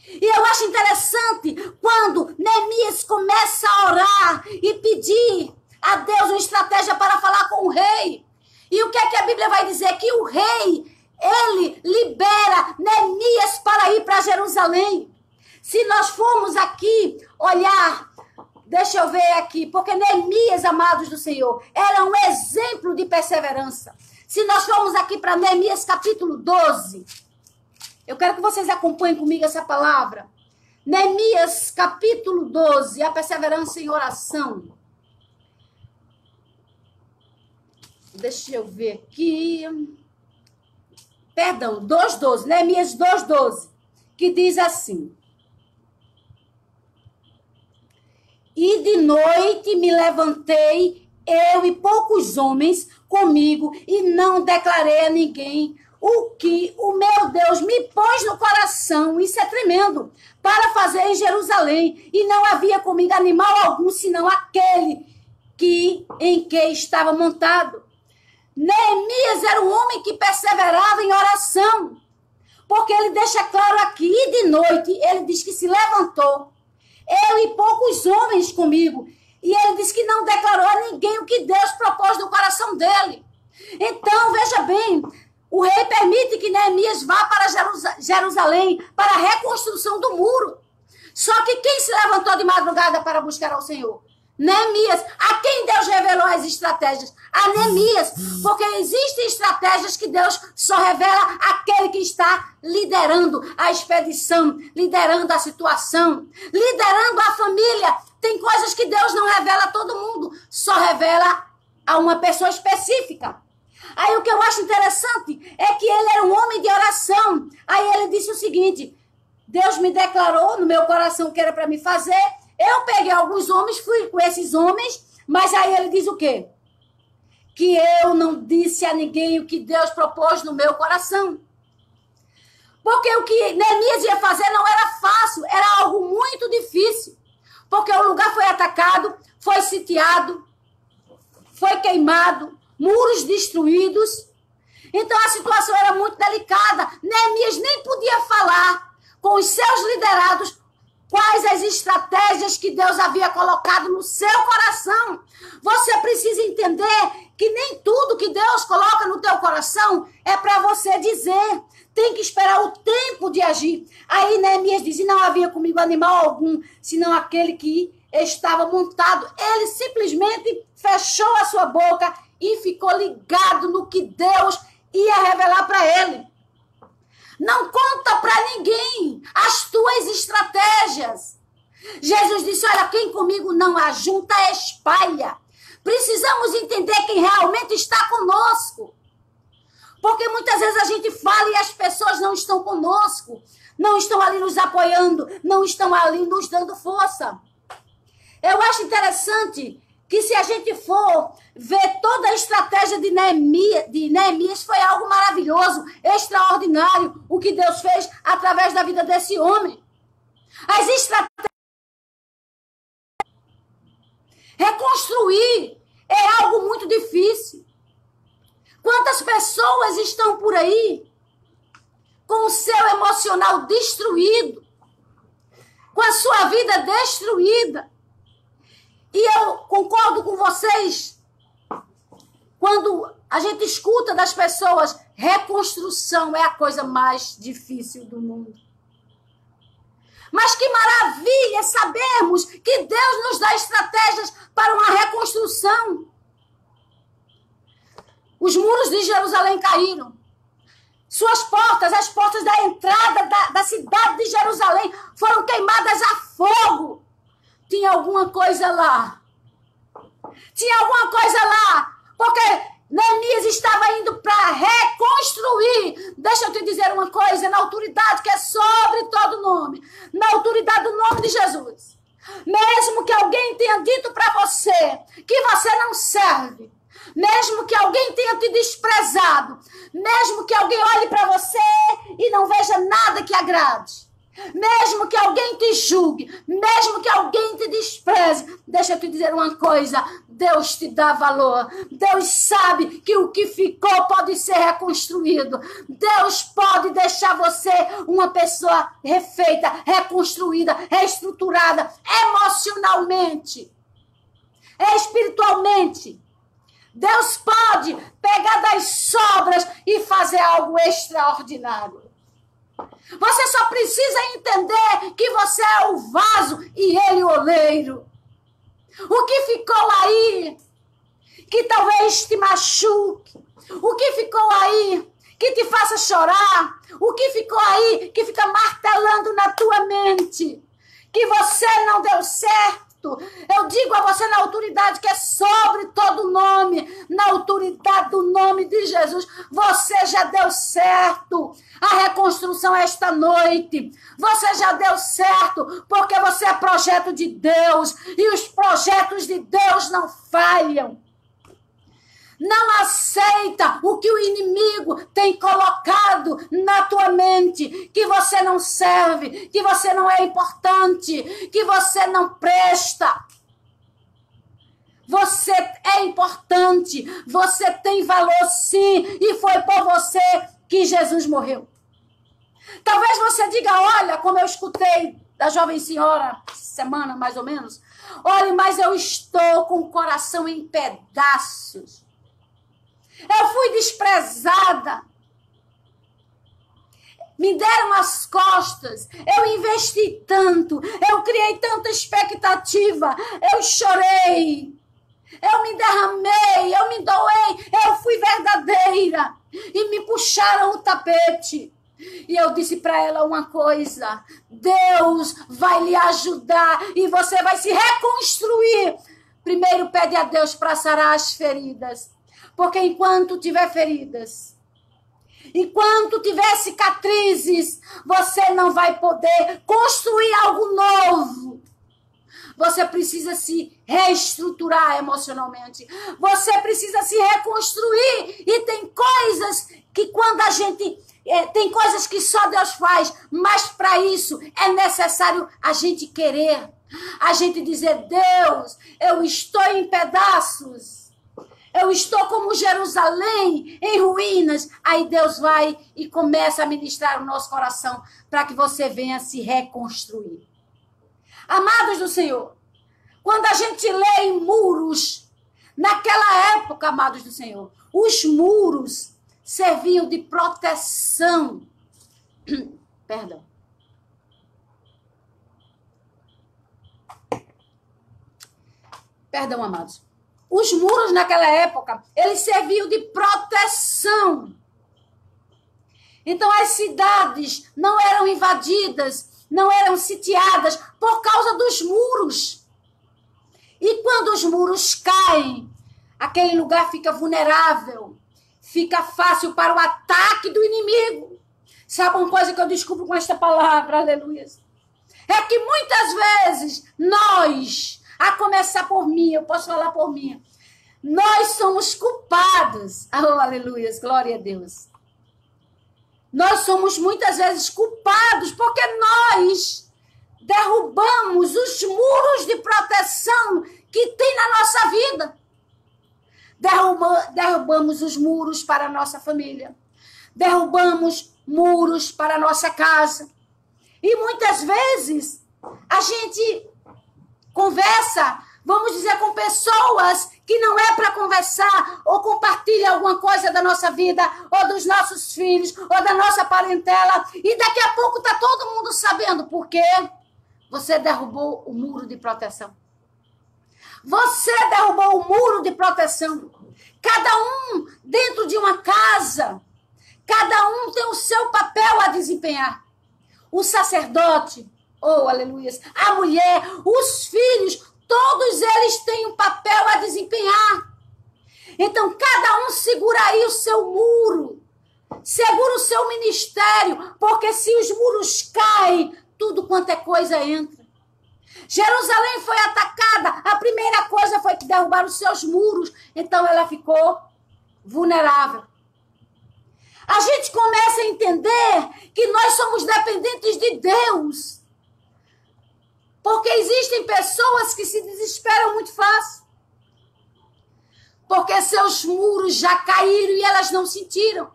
E eu acho interessante quando Neemias começa a orar e pedir a Deus uma estratégia para falar com o rei. E o que é que a Bíblia vai dizer? Que o rei, ele libera Neemias para ir para Jerusalém. Se nós formos aqui olhar, deixa eu ver aqui, porque Neemias, amados do Senhor, era um exemplo de perseverança. Se nós formos aqui para Neemias capítulo 12, eu quero que vocês acompanhem comigo essa palavra. Neemias capítulo 12, a perseverança em oração. Deixa eu ver aqui. Perdão, 2:12, Neemias 2:12, que diz assim: E de noite me levantei, eu e poucos homens comigo, e não declarei a ninguém o que o meu Deus me pôs no coração, isso é tremendo, para fazer em Jerusalém. E não havia comigo animal algum, senão aquele em que estava montado. Neemias era um homem que perseverava em oração, porque ele deixa claro aqui, e de noite, ele diz que se levantou, eu e poucos homens comigo, e ele diz que não declarou a ninguém o que Deus propôs no coração dele. Então, veja bem, o rei permite que Neemias vá para Jerusalém, para a reconstrução do muro. Só que quem se levantou de madrugada para buscar ao Senhor? Neemias. A quem Deus revelou as estratégias? A Neemias. Porque existem estratégias que Deus só revela àquele que está liderando a expedição, liderando a situação, liderando a família. Tem coisas que Deus não revela a todo mundo, só revela a uma pessoa específica. Aí o que eu acho interessante é que ele era um homem de oração. Aí ele disse o seguinte: Deus me declarou no meu coração o que era para me fazer. Eu peguei alguns homens, fui com esses homens, mas aí ele diz o quê? Que eu não disse a ninguém o que Deus propôs no meu coração. Porque o que Neemias ia fazer não era fácil, era algo muito difícil. Porque o lugar foi atacado, foi sitiado, foi queimado, muros destruídos. Então a situação era muito delicada. Neemias nem podia falar com os seus liderados quais as estratégias que Deus havia colocado no seu coração. Você precisa entender que nem tudo que Deus coloca no teu coração é para você dizer. Tem que esperar o tempo de agir. Aí Neemias diz: e não havia comigo animal algum, senão aquele que estava montado. Ele simplesmente fechou a sua boca e ficou ligado no que Deus ia revelar para ele. Não conta para ninguém as tuas estratégias. Jesus disse: olha, quem comigo não ajunta, espalha. Precisamos entender quem realmente está conosco. Porque muitas vezes a gente fala e as pessoas não estão conosco, não estão ali nos apoiando, não estão ali nos dando força. Eu acho interessante que se a gente for ver toda a estratégia de Neemias, foi algo maravilhoso, extraordinário, o que Deus fez através da vida desse homem. As estratégias. Reconstruir é algo muito difícil. Quantas pessoas estão por aí com o seu emocional destruído, com a sua vida destruída? E eu concordo com vocês, quando a gente escuta das pessoas, reconstrução é a coisa mais difícil do mundo. Mas que maravilha sabermos que Deus nos dá estratégias para uma reconstrução. Os muros de Jerusalém caíram. Suas portas, as portas da entrada da cidade de Jerusalém, foram queimadas a fogo. Tinha alguma coisa lá. Tinha alguma coisa lá. Porque Neemias estava indo para reconstruir. Deixa eu te dizer uma coisa, na autoridade que é sobre todo nome. Na autoridade do nome de Jesus. Mesmo que alguém tenha dito para você que você não serve. Mesmo que alguém tenha te desprezado. Mesmo que alguém olhe para você e não veja nada que agrade. Mesmo que alguém te julgue, mesmo que alguém te despreze, deixa eu te dizer uma coisa, Deus te dá valor. Deus sabe que o que ficou pode ser reconstruído. Deus pode deixar você uma pessoa refeita, reconstruída, reestruturada, emocionalmente, espiritualmente. Deus pode pegar das sobras e fazer algo extraordinário. Você só precisa entender que você é o vaso e ele o oleiro. O que ficou aí, que talvez te machuque, o que ficou aí, que te faça chorar, o que ficou aí, que fica martelando na tua mente, que você não deu certo. Eu digo a você na autoridade que é sobre todo nome, na autoridade do nome de Jesus, você já deu certo. A reconstrução esta noite, você já deu certo, porque você é projeto de Deus, e os projetos de Deus não falham. Não aceita o que o inimigo tem colocado na tua mente, que você não serve, que você não é importante, que você não presta. Você é importante, você tem valor sim, e foi por você que Jesus morreu. Talvez você diga, olha, como eu escutei da jovem senhora, semana mais ou menos, olha, mas eu estou com o coração em pedaços. Eu fui desprezada. Me deram as costas. Eu investi tanto. Eu criei tanta expectativa. Eu chorei. Eu me derramei. Eu me doei. Eu fui verdadeira. E me puxaram o tapete. E eu disse para ela uma coisa. Deus vai lhe ajudar. E você vai se reconstruir. Primeiro pede a Deus para sarar as feridas. Porque enquanto tiver feridas, enquanto tiver cicatrizes, você não vai poder construir algo novo. Você precisa se reestruturar emocionalmente. Você precisa se reconstruir. E tem coisas que quando a gente... tem coisas que só Deus faz, mas para isso é necessário a gente querer. A gente dizer, Deus, eu estou em pedaços. Eu estou como Jerusalém, em ruínas. Aí Deus vai e começa a ministrar o nosso coração para que você venha se reconstruir. Amados do Senhor, quando a gente lê em muros, naquela época, amados do Senhor, os muros serviam de proteção. Perdão. Perdão, amados. Os muros naquela época, eles serviam de proteção. Então as cidades não eram invadidas, não eram sitiadas por causa dos muros. E quando os muros caem, aquele lugar fica vulnerável, fica fácil para o ataque do inimigo. Sabe uma coisa que eu descubro com esta palavra, aleluia? É que muitas vezes nós, A começar por mim, eu posso falar por mim. Nós somos culpados. Oh, aleluia, glória a Deus. Nós somos muitas vezes culpados porque nós derrubamos os muros de proteção que tem na nossa vida. Derrubamos os muros para a nossa família. Derrubamos muros para a nossa casa. E muitas vezes a gente conversa, vamos dizer, com pessoas que não é para conversar, ou compartilha alguma coisa da nossa vida, ou dos nossos filhos, ou da nossa parentela, e daqui a pouco está todo mundo sabendo por quê. Você derrubou o muro de proteção. Você derrubou o muro de proteção. Cada um dentro de uma casa, cada um tem o seu papel a desempenhar. O sacerdote, oh, aleluia, a mulher, os filhos, todos eles têm um papel a desempenhar. Então, cada um segura aí o seu muro, segura o seu ministério, porque se os muros caem, tudo quanto é coisa entra. Jerusalém foi atacada, a primeira coisa foi que derrubaram os seus muros, então ela ficou vulnerável. A gente começa a entender que nós somos dependentes de Deus. Porque existem pessoas que se desesperam muito fácil. Porque seus muros já caíram e elas não sentiram.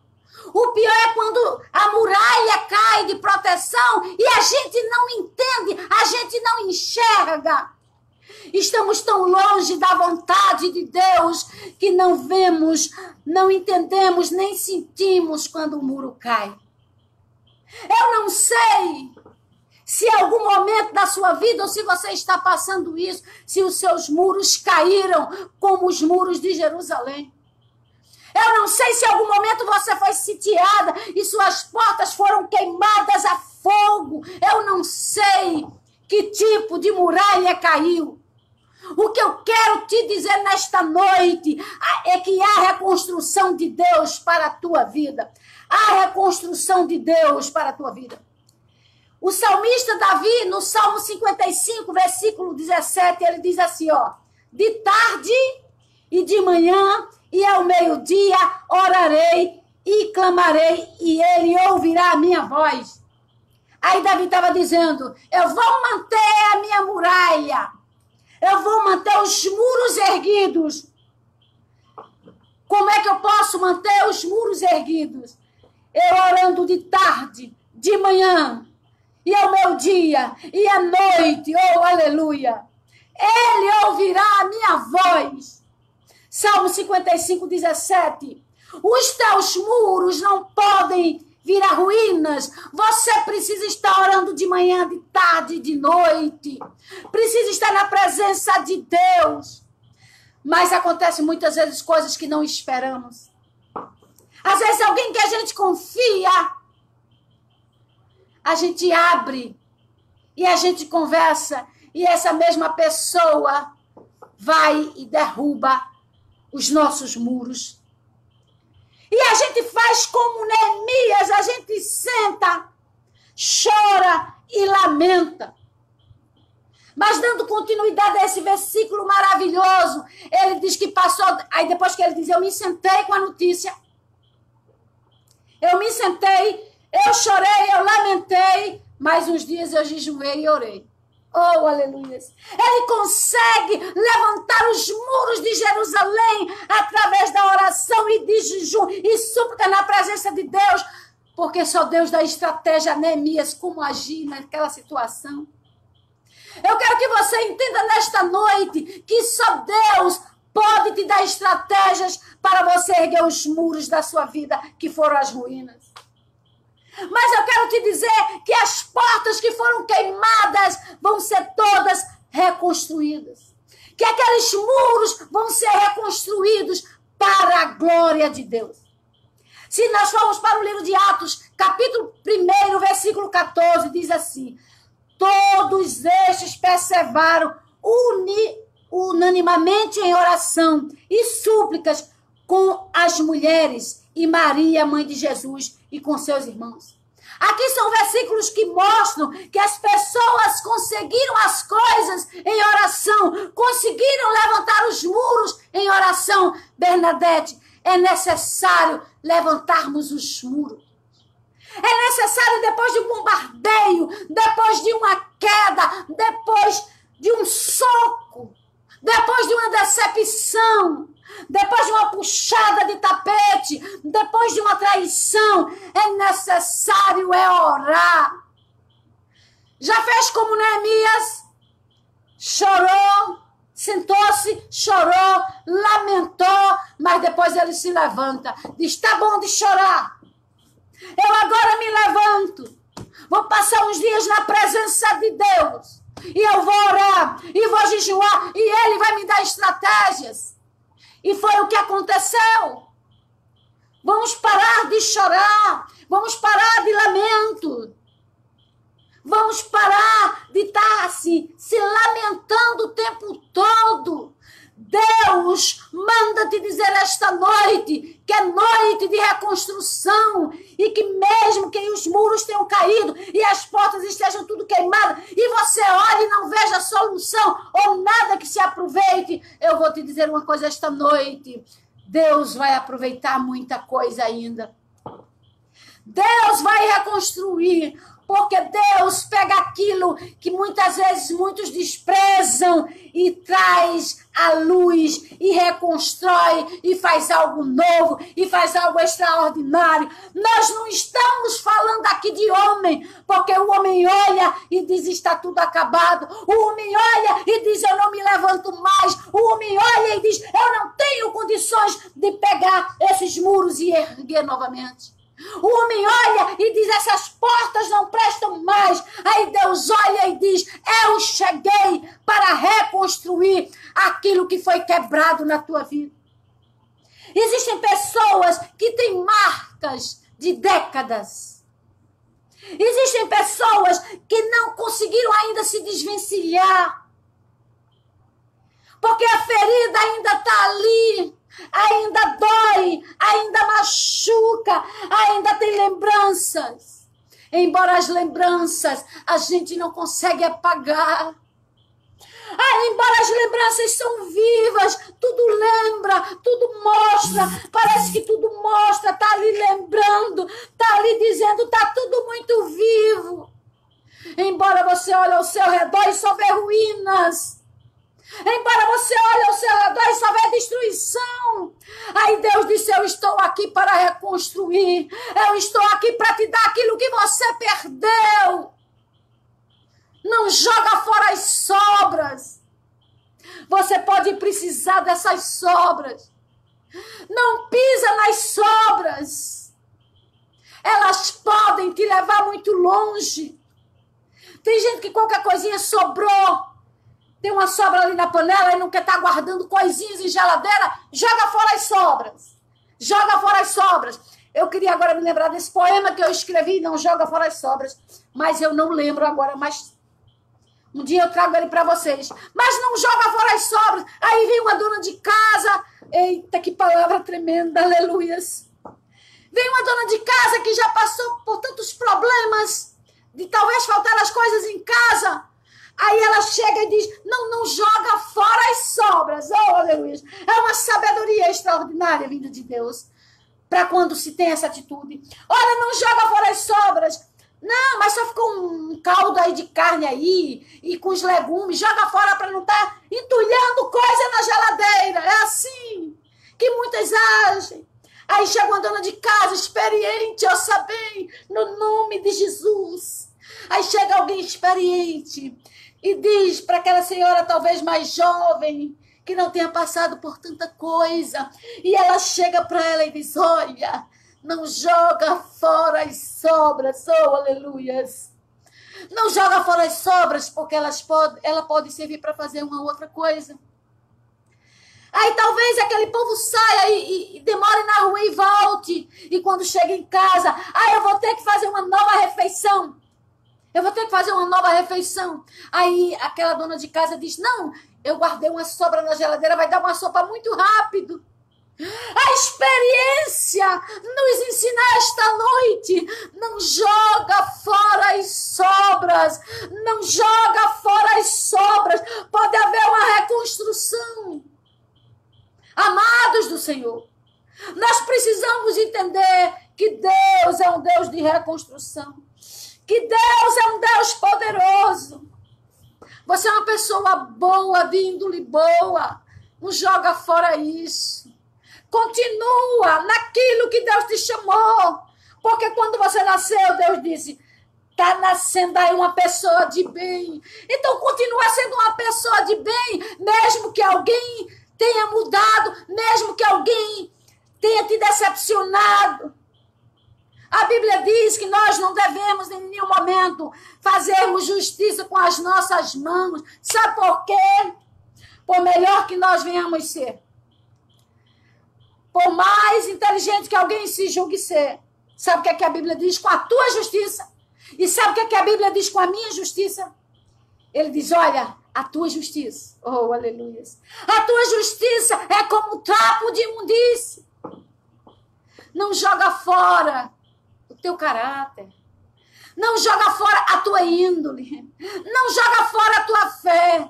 O pior é quando a muralha cai de proteção e a gente não entende, a gente não enxerga. Estamos tão longe da vontade de Deus que não vemos, não entendemos, nem sentimos quando o muro cai. Eu não sei se em algum momento da sua vida, ou se você está passando isso, se os seus muros caíram como os muros de Jerusalém. Eu não sei se em algum momento você foi sitiada e suas portas foram queimadas a fogo. Eu não sei que tipo de muralha caiu. O que eu quero te dizer nesta noite é que há reconstrução de Deus para a tua vida. Há reconstrução de Deus para a tua vida. O salmista Davi, no Salmo 55, versículo 17, ele diz assim, ó: de tarde e de manhã e ao meio-dia orarei e clamarei e ele ouvirá a minha voz. Aí Davi estava dizendo, eu vou manter a minha muralha, eu vou manter os muros erguidos. Como é que eu posso manter os muros erguidos? Eu orando de tarde, de manhã, e ao meio-dia, e à noite, oh, aleluia. Ele ouvirá a minha voz. Salmo 55, 17. Os teus muros não podem virar ruínas. Você precisa estar orando de manhã, de tarde, de noite. Precisa estar na presença de Deus. Mas acontece muitas vezes coisas que não esperamos. Às vezes alguém que a gente confia, a gente abre e a gente conversa e essa mesma pessoa vai e derruba os nossos muros. E a gente faz como Neemias, a gente senta, chora e lamenta. Mas dando continuidade a esse versículo maravilhoso, ele diz que passou, aí depois que ele diz, eu me sentei com a notícia, eu me sentei, eu chorei, eu lamentei, mas uns dias eu jejuei e orei. Oh, aleluia. Ele consegue levantar os muros de Jerusalém através da oração e de jejum e súplica na presença de Deus, porque só Deus dá estratégia a Neemias como agir naquela situação. Eu quero que você entenda nesta noite que só Deus pode te dar estratégias para você erguer os muros da sua vida que foram as ruínas. Mas eu quero te dizer que as portas que foram queimadas vão ser todas reconstruídas. Que aqueles muros vão ser reconstruídos para a glória de Deus. Se nós formos para o livro de Atos, capítulo 1, versículo 14, diz assim: todos estes perseveraram unanimamente em oração e súplicas com as mulheres e Maria, mãe de Jesus, e com seus irmãos. Aqui são versículos que mostram que as pessoas conseguiram as coisas em oração, conseguiram levantar os muros em oração. Bernadette, é necessário levantarmos os muros. É necessário, depois de um bombardeio, depois de uma queda, depois de um soco, depois de uma decepção, depois de uma puxada de tapete, depois de uma traição, é necessário orar. Já fez como Neemias? Chorou, sentou-se, chorou, lamentou, mas depois ele se levanta, diz, tá bom de chorar, eu agora me levanto, vou passar uns dias na presença de Deus, e eu vou orar, e vou jejuar, e Ele vai me dar estratégias. E foi o que aconteceu. Vamos parar de chorar, vamos parar de lamento, vamos parar de estar se lamentando o tempo todo. Deus manda te dizer esta noite que é noite de reconstrução e que mesmo que os muros tenham caído e as portas estejam tudo queimadas e você olhe e não veja solução ou nada que se aproveite, eu vou te dizer uma coisa esta noite, Deus vai aproveitar muita coisa ainda. Deus vai reconstruir, porque Deus pega aquilo que muitas vezes muitos desprezam e traz à luz e reconstrói e faz algo novo e faz algo extraordinário. Nós não estamos falando aqui de homem, porque o homem olha e diz está tudo acabado. O homem olha e diz eu não me levanto mais. O homem olha e diz eu não tenho condições de pegar esses muros e erguer novamente. O homem olha e diz, essas portas não prestam mais. Aí Deus olha e diz, eu cheguei para reconstruir aquilo que foi quebrado na tua vida. Existem pessoas que têm marcas de décadas. Existem pessoas que não conseguiram ainda se desvencilhar. Porque a ferida ainda está ali. Ainda dói, ainda machuca, ainda tem lembranças. Embora as lembranças a gente não consegue apagar. Embora as lembranças são vivas, tudo lembra, tudo mostra, parece que tudo mostra, tá ali lembrando, tá ali dizendo, tá tudo muito vivo. Embora você olhe ao seu redor e só vê ruínas. Embora você olhe ao seu redor e só vê destruição. Aí Deus disse, eu estou aqui para reconstruir. Eu estou aqui para te dar aquilo que você perdeu. Não joga fora as sobras. Você pode precisar dessas sobras. Não pisa nas sobras. Elas podem te levar muito longe. Tem gente que qualquer coisinha sobrou. Tem uma sobra ali na panela e não quer estar guardando coisinhas em geladeira, joga fora as sobras. Joga fora as sobras. Eu queria agora me lembrar desse poema que eu escrevi, não joga fora as sobras, mas eu não lembro agora, mas um dia eu trago ele para vocês. Mas não joga fora as sobras. Aí vem uma dona de casa, eita, que palavra tremenda, aleluias. Vem uma dona de casa que já passou por tantos problemas, de talvez faltar as coisas em casa. Aí ela chega e diz, não joga fora as sobras. Oh, aleluia. É uma sabedoria extraordinária vinda de Deus. Para quando se tem essa atitude. Olha, não joga fora as sobras. Não, mas só ficou um caldo aí de carne aí. E com os legumes. Joga fora para não estar entulhando coisa na geladeira. É assim que muitas agem. Aí chega uma dona de casa experiente, eu sabem, no nome de Jesus. Aí chega alguém experiente e diz para aquela senhora talvez mais jovem, que não tenha passado por tanta coisa, e ela chega para ela e diz, olha, não joga fora as sobras, oh aleluias. Não joga fora as sobras, porque ela pode servir para fazer uma outra coisa. Aí talvez aquele povo saia e demore na rua e volte, e quando chega em casa, eu vou ter que fazer uma nova refeição. Eu vou ter que fazer uma nova refeição. Aí aquela dona de casa diz, não, eu guardei uma sobra na geladeira, vai dar uma sopa muito rápido. A experiência nos ensina esta noite: não joga fora as sobras, não joga fora as sobras, pode haver uma reconstrução. Amados do Senhor, nós precisamos entender que Deus é um Deus de reconstrução, que Deus é um Deus poderoso. Você é uma pessoa boa, de índole boa, não joga fora isso. Continua naquilo que Deus te chamou. Porque quando você nasceu, Deus disse: está nascendo aí uma pessoa de bem. Então continua sendo uma pessoa de bem, mesmo que alguém tenha mudado, mesmo que alguém tenha te decepcionado. A Bíblia diz que nós não devemos em nenhum momento fazermos justiça com as nossas mãos. Sabe por quê? Por melhor que nós venhamos ser, por mais inteligente que alguém se julgue ser, sabe o que é que a Bíblia diz com a tua justiça? E sabe o que é que a Bíblia diz com a minha justiça? Ele diz: olha, a tua justiça, oh, aleluia, a tua justiça é como um trapo de imundície. Não joga fora o teu caráter, não joga fora a tua índole, não joga fora a tua fé,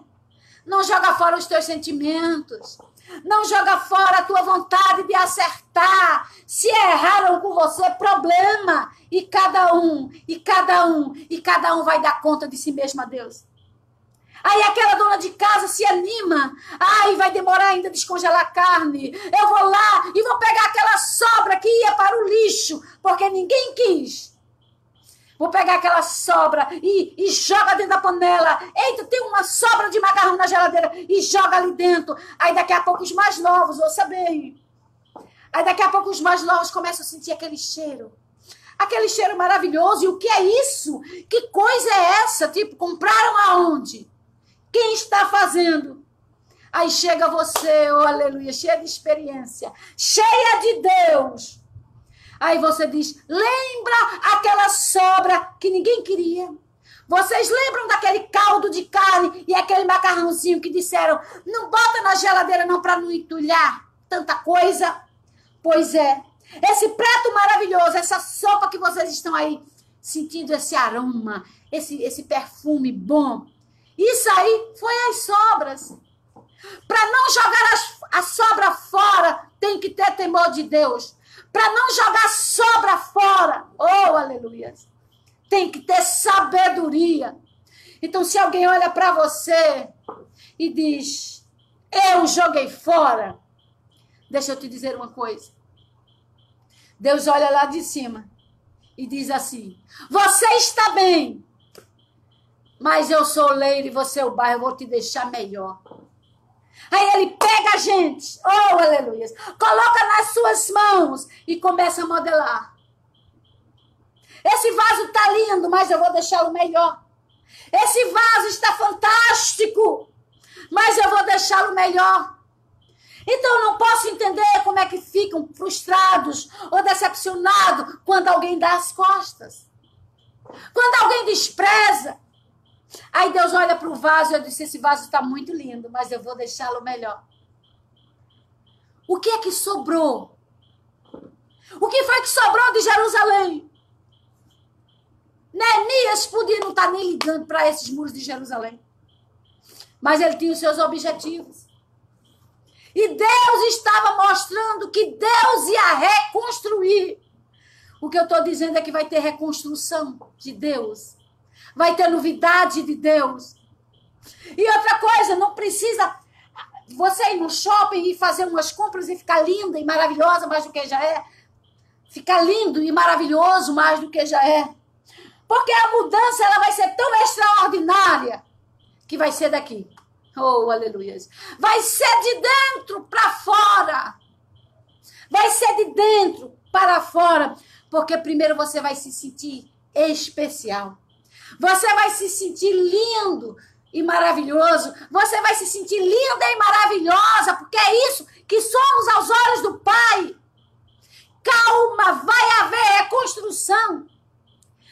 não joga fora os teus sentimentos, não joga fora a tua vontade de acertar. Se erraram com você, problema. E cada um vai dar conta de si mesmo a Deus. Aí aquela dona de casa se anima. Ai, vai demorar ainda a descongelar a carne. Eu vou lá e vou pegar aquela sobra que ia para o lixo, porque ninguém quis. Vou pegar aquela sobra e joga dentro da panela. Eita, tem uma sobra de macarrão na geladeira e joga ali dentro. Aí daqui a pouco os mais novos, ouça bem. Aí daqui a pouco os mais novos começam a sentir aquele cheiro. Aquele cheiro maravilhoso. E o que é isso? Que coisa é essa? Tipo, compraram aonde? Quem está fazendo? Aí chega você, oh aleluia, cheia de experiência, cheia de Deus. Aí você diz: lembra aquela sobra que ninguém queria? Vocês lembram daquele caldo de carne e aquele macarrãozinho que disseram: não bota na geladeira não para não entulhar tanta coisa? Pois é, esse prato maravilhoso, essa sopa que vocês estão aí sentindo esse aroma, esse perfume bom, isso aí foi as sobras. Para não jogar a sobra fora, tem que ter temor de Deus. Para não jogar sobra fora, oh, aleluia, tem que ter sabedoria. Então, se alguém olha para você e diz: eu joguei fora, deixa eu te dizer uma coisa. Deus olha lá de cima e diz assim: você está bem, mas eu sou o leiro e você é o barro, eu vou te deixar melhor. Aí ele pega a gente, oh, aleluia, coloca nas suas mãos e começa a modelar. Esse vaso está lindo, mas eu vou deixá-lo melhor. Esse vaso está fantástico, mas eu vou deixá-lo melhor. Então eu não posso entender como é que ficam frustrados ou decepcionados quando alguém dá as costas. Quando alguém despreza. Aí Deus olha para o vaso e eu disse: esse vaso está muito lindo, mas eu vou deixá-lo melhor. O que é que sobrou? O que foi que sobrou de Jerusalém? Neemias podia não estar nem ligando para esses muros de Jerusalém. Mas ele tinha os seus objetivos. E Deus estava mostrando que Deus ia reconstruir. O que eu estou dizendo é que vai ter reconstrução de Deus. Vai ter novidade de Deus. E outra coisa, não precisa você ir no shopping e fazer umas compras e ficar linda e maravilhosa mais do que já é. Ficar lindo e maravilhoso mais do que já é. Porque a mudança ela vai ser tão extraordinária que vai ser daqui. Oh, aleluia. Vai ser de dentro para fora. Vai ser de dentro para fora. Porque primeiro você vai se sentir especial. Você vai se sentir lindo e maravilhoso. Você vai se sentir linda e maravilhosa, porque é isso que somos aos olhos do Pai. Calma, vai haver reconstrução.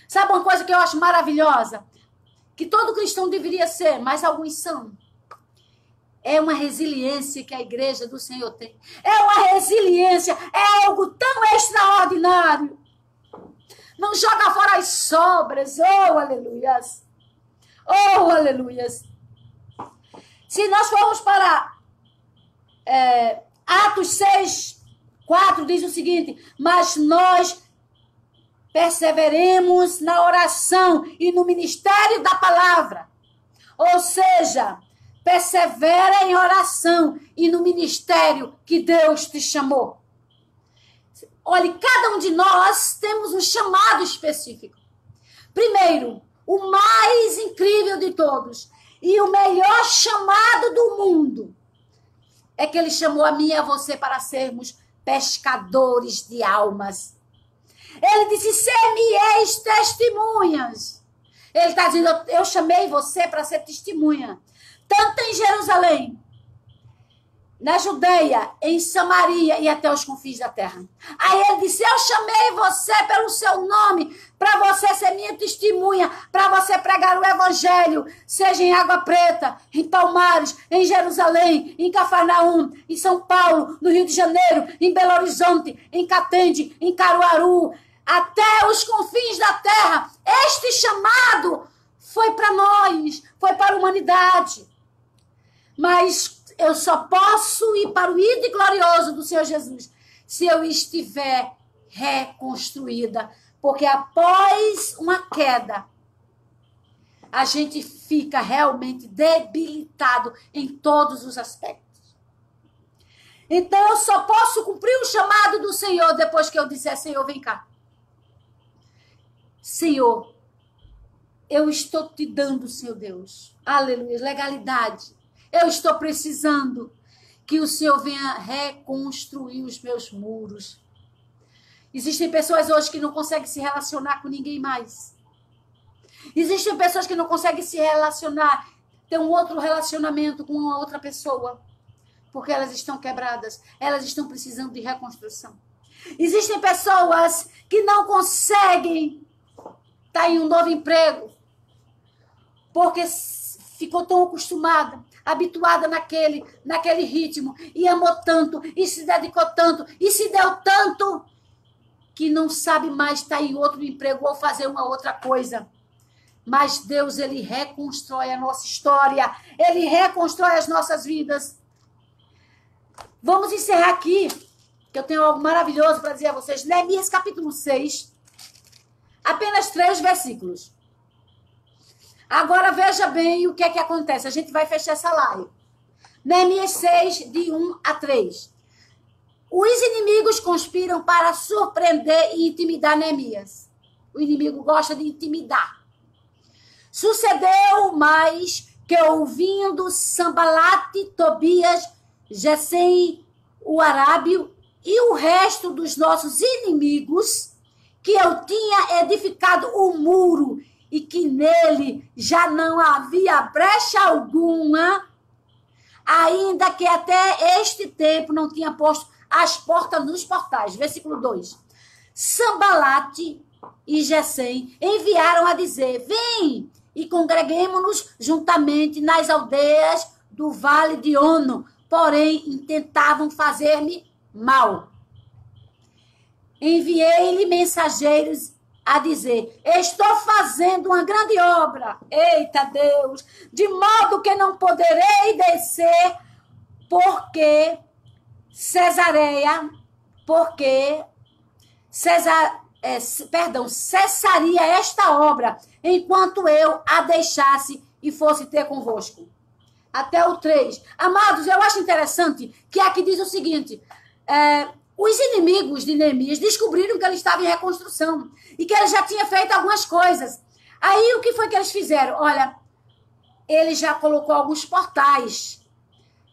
Sabe uma coisa que eu acho maravilhosa? Que todo cristão deveria ser, mas alguns são. É uma resiliência que a igreja do Senhor tem. É uma resiliência, é algo tão extraordinário. Não joga fora as sobras. Oh, aleluias. Oh, aleluias. Se nós formos para Atos 6, 4, diz o seguinte: mas nós perseveremos na oração e no ministério da palavra. Ou seja, persevera em oração e no ministério que Deus te chamou. Olha, cada um de nós temos um chamado específico. Primeiro, o mais incrível de todos e o melhor chamado do mundo é que ele chamou a mim e a você para sermos pescadores de almas. Ele disse: ser-me-eis testemunhas. Ele está dizendo: eu chamei você para ser testemunha. Tanto em Jerusalém, na Judeia, em Samaria e até os confins da terra. Aí ele disse: eu chamei você pelo seu nome, para você ser minha testemunha, para você pregar o evangelho, seja em Água Preta, em Palmares, em Jerusalém, em Cafarnaum, em São Paulo, no Rio de Janeiro, em Belo Horizonte, em Catende, em Caruaru, até os confins da terra. Este chamado foi para nós, foi para a humanidade. Mas eu só posso ir para o ídolo glorioso do Senhor Jesus se eu estiver reconstruída. Porque após uma queda, a gente fica realmente debilitado em todos os aspectos. Então eu só posso cumprir o chamado do Senhor depois que eu disser: Senhor, vem cá. Senhor, eu estou te dando, Senhor Deus, aleluia, legalidade. Eu estou precisando que o Senhor venha reconstruir os meus muros. Existem pessoas hoje que não conseguem se relacionar com ninguém mais. Existem pessoas que não conseguem se relacionar, ter um outro relacionamento com uma outra pessoa, porque elas estão quebradas, elas estão precisando de reconstrução. Existem pessoas que não conseguem estar em um novo emprego, porque ficou tão habituada naquele ritmo, e amou tanto, e se dedicou tanto, e se deu tanto, que não sabe mais estar em outro emprego ou fazer uma outra coisa. Mas Deus, ele reconstrói a nossa história, ele reconstrói as nossas vidas. Vamos encerrar aqui, que eu tenho algo maravilhoso para dizer a vocês. Neemias capítulo 6, apenas 3 versículos. Agora veja bem o que é que acontece. A gente vai fechar essa live. Neemias 6, de 1 a 3. Os inimigos conspiram para surpreender e intimidar Neemias. O inimigo gosta de intimidar. Sucedeu mais que, ouvindo Sambalate, Tobias, Gesem, o arábio e o resto dos nossos inimigos, que eu tinha edificado o muro e que nele já não havia brecha alguma, ainda que até este tempo não tinha posto as portas nos portais. Versículo 2. Sambalate e Gesem enviaram a dizer: vem e congreguemo-nos juntamente nas aldeias do vale de Ono, porém intentavam fazer-me mal. Enviei-lhe mensageiros a dizer: estou fazendo uma grande obra, eita Deus, de modo que não poderei descer, porque cessaria esta obra, enquanto eu a deixasse e fosse ter convosco. Até o 3. Amados, eu acho interessante que aqui diz o seguinte: os inimigos de Neemias descobriram que ele estava em reconstrução e que ele já tinha feito algumas coisas. Aí o que foi que eles fizeram? Olha, ele já colocou alguns portais,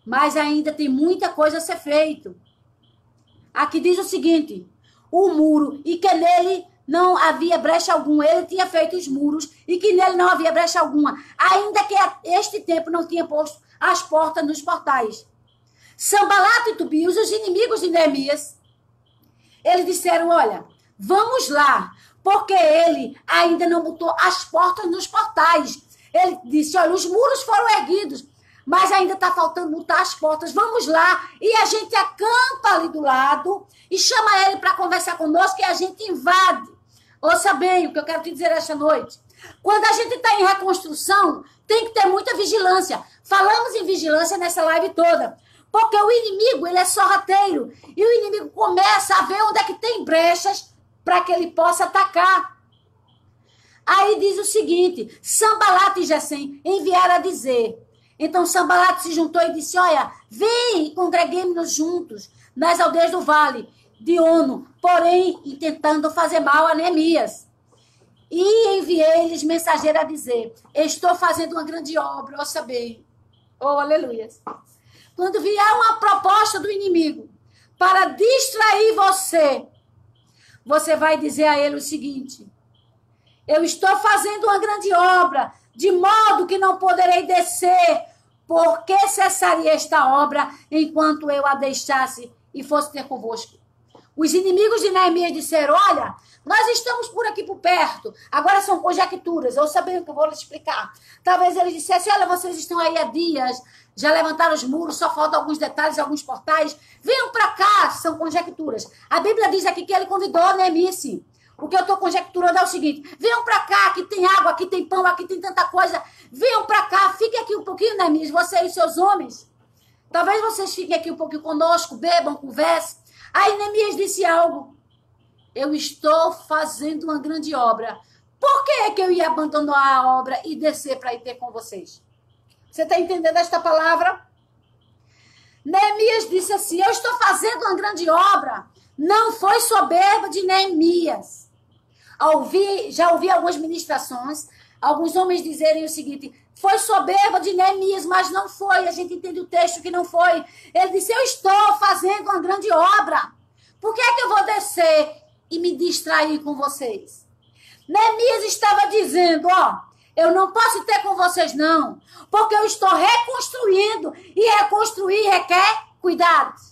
mas ainda tem muita coisa a ser feito. Aqui diz o seguinte: o muro, e que nele não havia brecha alguma. Ele tinha feito os muros e que nele não havia brecha alguma, ainda que a este tempo não tinha posto as portas nos portais. Sambalate e Tobias, os inimigos de Neemias, eles disseram: olha, vamos lá, porque ele ainda não botou as portas nos portais. Ele disse: olha, os muros foram erguidos, mas ainda está faltando multar as portas. Vamos lá. E a gente acampa ali do lado e chama ele para conversar conosco e a gente invade. Ouça bem o que eu quero te dizer esta noite. Quando a gente está em reconstrução, tem que ter muita vigilância. Falamos em vigilância nessa live toda. Porque o inimigo, ele é sorrateiro. E o inimigo começa a ver onde é que tem brechas para que ele possa atacar. Aí diz o seguinte, Sanbalat e Gesem enviaram a dizer. Então Sanbalat se juntou e disse, olha, vem e congreguemos-nos juntos nas aldeias do vale de Ono, porém intentando fazer mal a Neemias. E enviei-lhes mensageiro a dizer, estou fazendo uma grande obra, ouça bem. Oh, aleluia. Quando vier uma proposta do inimigo para distrair você, você vai dizer a ele o seguinte, eu estou fazendo uma grande obra, de modo que não poderei descer, porque cessaria esta obra enquanto eu a deixasse e fosse ter convosco. Os inimigos de Neemias disseram, olha, nós estamos por aqui por perto, agora são conjecturas, eu sabia o que eu vou lhe explicar. Talvez eles dissessem, olha, vocês estão aí há dias, já levantaram os muros, só faltam alguns detalhes, alguns portais, venham para cá, são conjecturas. A Bíblia diz aqui que ele convidou Neemias, sim. O que eu estou conjecturando é o seguinte, venham para cá, aqui tem água, aqui tem pão, aqui tem tanta coisa, venham para cá, fiquem aqui um pouquinho, Neemias, você e os seus homens. Talvez vocês fiquem aqui um pouquinho conosco, bebam, conversem. Aí Neemias disse algo, eu estou fazendo uma grande obra, por que é que eu ia abandonar a obra e descer para ir ter com vocês? Você está entendendo esta palavra? Neemias disse assim, eu estou fazendo uma grande obra, não foi soberba de Neemias. Já ouvi algumas ministrações, alguns homens dizerem o seguinte, foi soberba de Neemias, mas não foi. A gente entende o texto que não foi. Ele disse, eu estou fazendo uma grande obra. Por que é que eu vou descer e me distrair com vocês? Neemias estava dizendo, ó, eu não posso ter com vocês não, porque eu estou reconstruindo e reconstruir requer cuidado.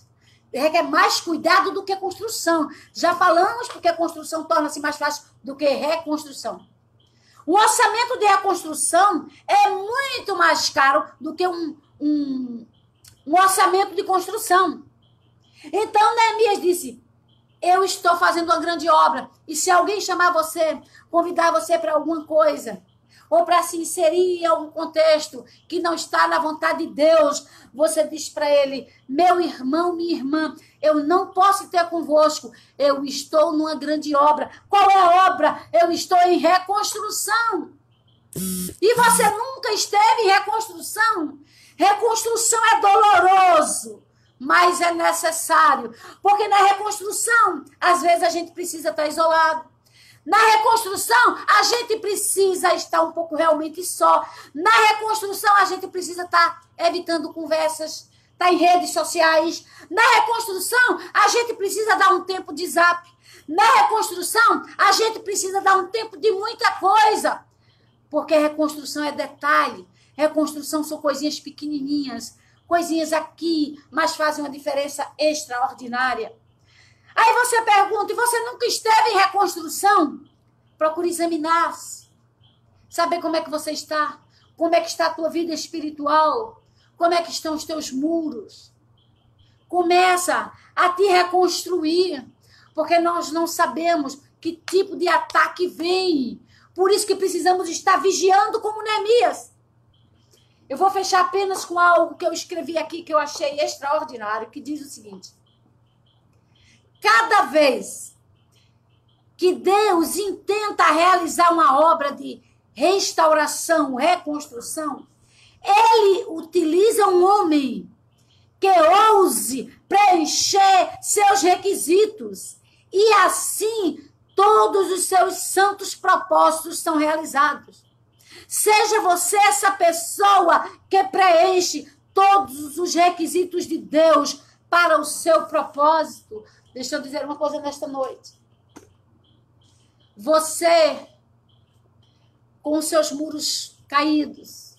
Requer mais cuidado do que construção. Já falamos porque a construção torna-se mais fácil do que reconstrução. O orçamento de reconstrução é muito mais caro do que um orçamento de construção. Então, Neemias disse, eu estou fazendo uma grande obra. E se alguém chamar você, convidar você para alguma coisa, ou para se inserir em algum contexto que não está na vontade de Deus, você diz para ele, meu irmão, minha irmã, eu não posso ter convosco, eu estou numa grande obra. Qual é a obra? Eu estou em reconstrução. E você nunca esteve em reconstrução? Reconstrução é doloroso, mas é necessário, porque na reconstrução, às vezes a gente precisa estar isolado. Na reconstrução, a gente precisa estar um pouco realmente só. Na reconstrução, a gente precisa estar evitando conversas, estar em redes sociais. Na reconstrução, a gente precisa dar um tempo de zap. Na reconstrução, a gente precisa dar um tempo de muita coisa. Porque reconstrução é detalhe. Reconstrução são coisinhas pequenininhas, coisinhas aqui, mas fazem uma diferença extraordinária. Aí você pergunta, e você nunca esteve em reconstrução? Procure examinar-se. Saber como é que você está. Como é que está a tua vida espiritual. Como é que estão os teus muros. Começa a te reconstruir. Porque nós não sabemos que tipo de ataque vem. Por isso que precisamos estar vigiando como Neemias. Eu vou fechar apenas com algo que eu escrevi aqui, que eu achei extraordinário, que diz o seguinte. Cada vez que Deus intenta realizar uma obra de restauração, reconstrução, Ele utiliza um homem que ouse preencher seus requisitos. E assim, todos os seus santos propósitos são realizados. Seja você essa pessoa que preenche todos os requisitos de Deus para o seu propósito. Deixa eu dizer uma coisa nesta noite. Você, com seus muros caídos,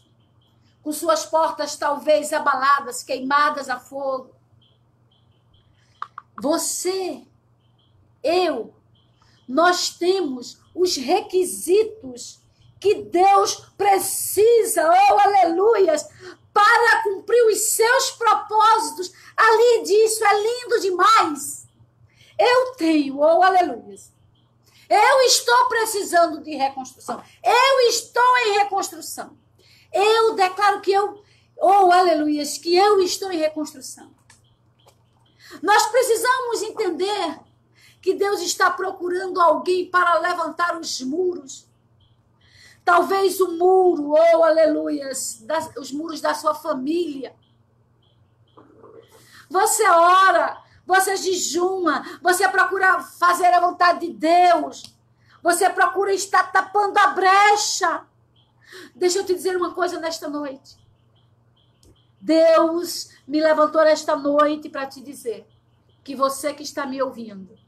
com suas portas talvez abaladas, queimadas a fogo. Você, eu, nós temos os requisitos que Deus precisa, oh aleluias, para cumprir os seus propósitos. Ali disso é lindo demais. Eu tenho, oh aleluia. Eu estou precisando de reconstrução. Eu estou em reconstrução. Eu declaro que oh aleluia, que eu estou em reconstrução. Nós precisamos entender que Deus está procurando alguém para levantar os muros. Talvez o muro, oh aleluia, os muros da sua família. Você ora, você jejuma, você procura fazer a vontade de Deus. Você procura estar tapando a brecha. Deixa eu te dizer uma coisa nesta noite. Deus me levantou esta noite para te dizer que você que está me ouvindo,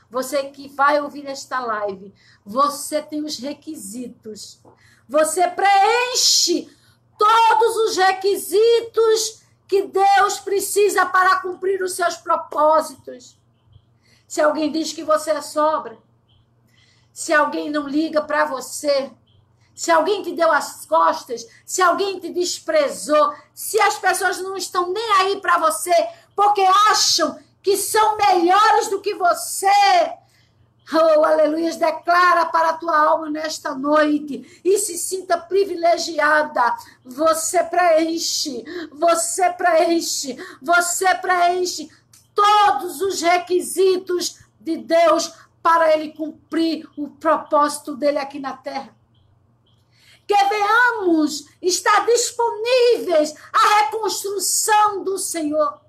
você que vai ouvir esta live, você tem os requisitos. Você preenche todos os requisitos que Deus precisa para cumprir os seus propósitos. Se alguém diz que você é sobra, se alguém não liga para você, se alguém te deu as costas, se alguém te desprezou, se as pessoas não estão nem aí para você, porque acham que são melhores do que você, oh, aleluia, declara para a tua alma nesta noite e se sinta privilegiada. Você preenche todos os requisitos de Deus para ele cumprir o propósito dele aqui na terra. Que venhamos estar disponíveis à reconstrução do Senhor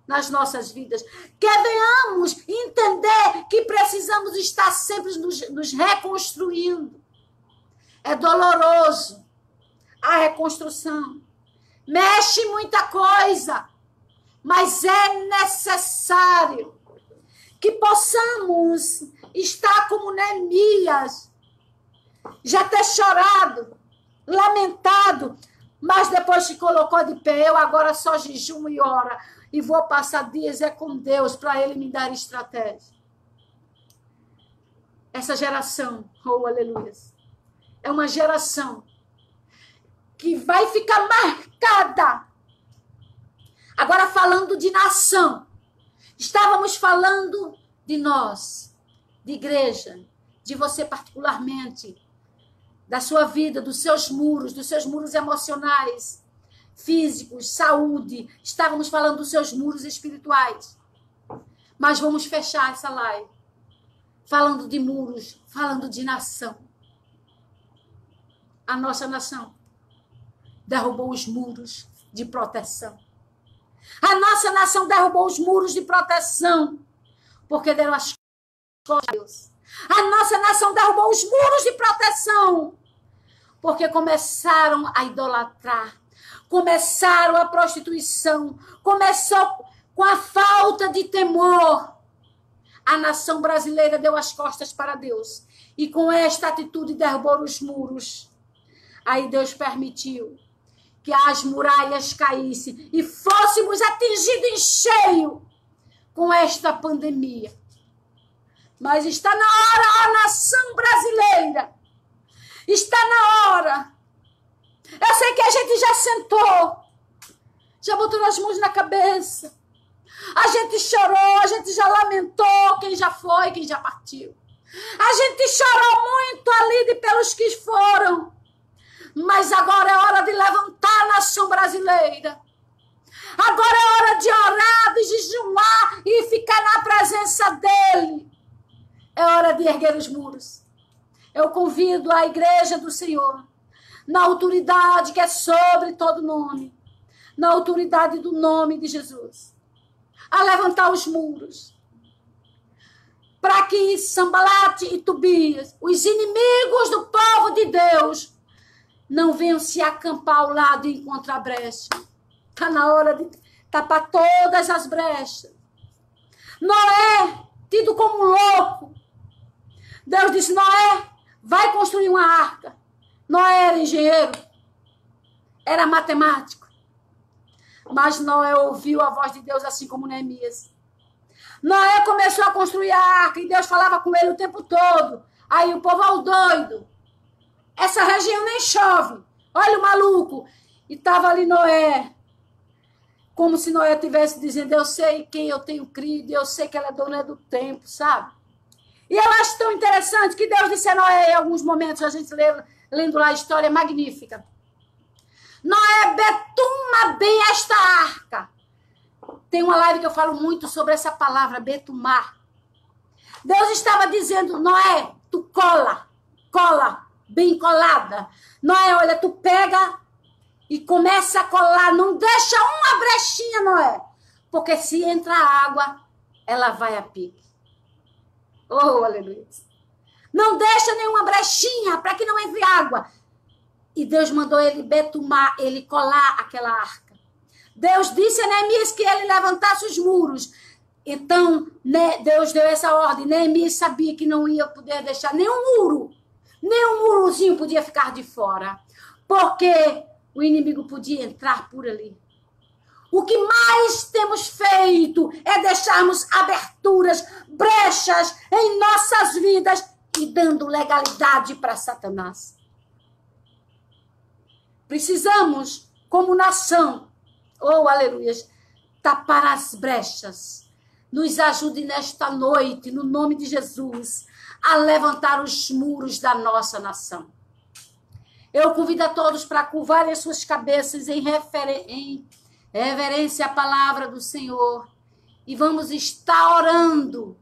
nas nossas vidas. Que venhamos entender que precisamos estar sempre nos reconstruindo. É doloroso a reconstrução. Mexe muita coisa, mas é necessário que possamos estar como Neemias, já ter chorado, lamentado, mas depois se colocou de pé. Eu agora só jejuo e oro e vou passar dias com Deus para Ele me dar estratégia. Essa geração, oh aleluia, é uma geração que vai ficar marcada. Agora falando de nação, estávamos falando de nós, de igreja, de você particularmente, da sua vida, dos seus muros emocionais, físicos, saúde. Estávamos falando dos seus muros espirituais. Mas vamos fechar essa live falando de muros, falando de nação. A nossa nação derrubou os muros de proteção. A nossa nação derrubou os muros de proteção porque deram as costas a Deus. A nossa nação derrubou os muros de proteção porque começaram a idolatrar, começaram a prostituição, começou com a falta de temor. A nação brasileira deu as costas para Deus e com esta atitude derrubou os muros. Aí Deus permitiu que as muralhas caíssem e fôssemos atingidos em cheio com esta pandemia. Mas está na hora, a nação brasileira, está na hora. Eu sei que a gente já sentou, já botou as mãos na cabeça, a gente chorou, a gente já lamentou quem já foi, quem já partiu. A gente chorou muito ali pelos que foram. Mas agora é hora de levantar a nação brasileira. Agora é hora de orar, de jejuar e ficar na presença dele. É hora de erguer os muros. Eu convido a igreja do Senhor, na autoridade que é sobre todo nome, na autoridade do nome de Jesus, a levantar os muros, para que Sambalate e Tobias, os inimigos do povo de Deus, não venham se acampar ao lado e encontrar brecha. Está na hora de tapar todas as brechas. Noé, tido como louco, Deus disse: Noé, vai construir uma arca. Noé era engenheiro, era matemático. Mas Noé ouviu a voz de Deus, assim como Neemias. Noé começou a construir a arca e Deus falava com ele o tempo todo. Aí o povo, ao doido, essa região nem chove. Olha o maluco. E estava ali Noé, como se Noé estivesse dizendo, eu sei quem eu tenho crido, eu sei que ela é dona do tempo, sabe? E eu acho tão interessante que Deus disse a Noé em alguns momentos, a gente lendo lá a história magnífica. Noé, betuma bem esta arca. Tem uma live que eu falo muito sobre essa palavra, betumar. Deus estava dizendo, Noé, tu cola, bem colada. Noé, olha, tu pega e começa a colar, não deixa uma brechinha, Noé. Porque se entra água, ela vai a pique. Oh, aleluia. Não deixa nenhuma brechinha para que não entre água. E Deus mandou ele betumar, ele colar aquela arca. Deus disse a Neemias que ele levantasse os muros. Então, Deus deu essa ordem. Neemias sabia que não ia poder deixar nenhum muro, nem um murozinho podia ficar de fora. Porque o inimigo podia entrar por ali. O que mais temos feito é deixarmos aberturas, brechas em nossas vidas e dando legalidade para Satanás. Precisamos, como nação, oh, aleluia, tapar as brechas. Nos ajude nesta noite, no nome de Jesus, a levantar os muros da nossa nação. Eu convido a todos para curvarem as suas cabeças em reverência à palavra do Senhor. E vamos estar orando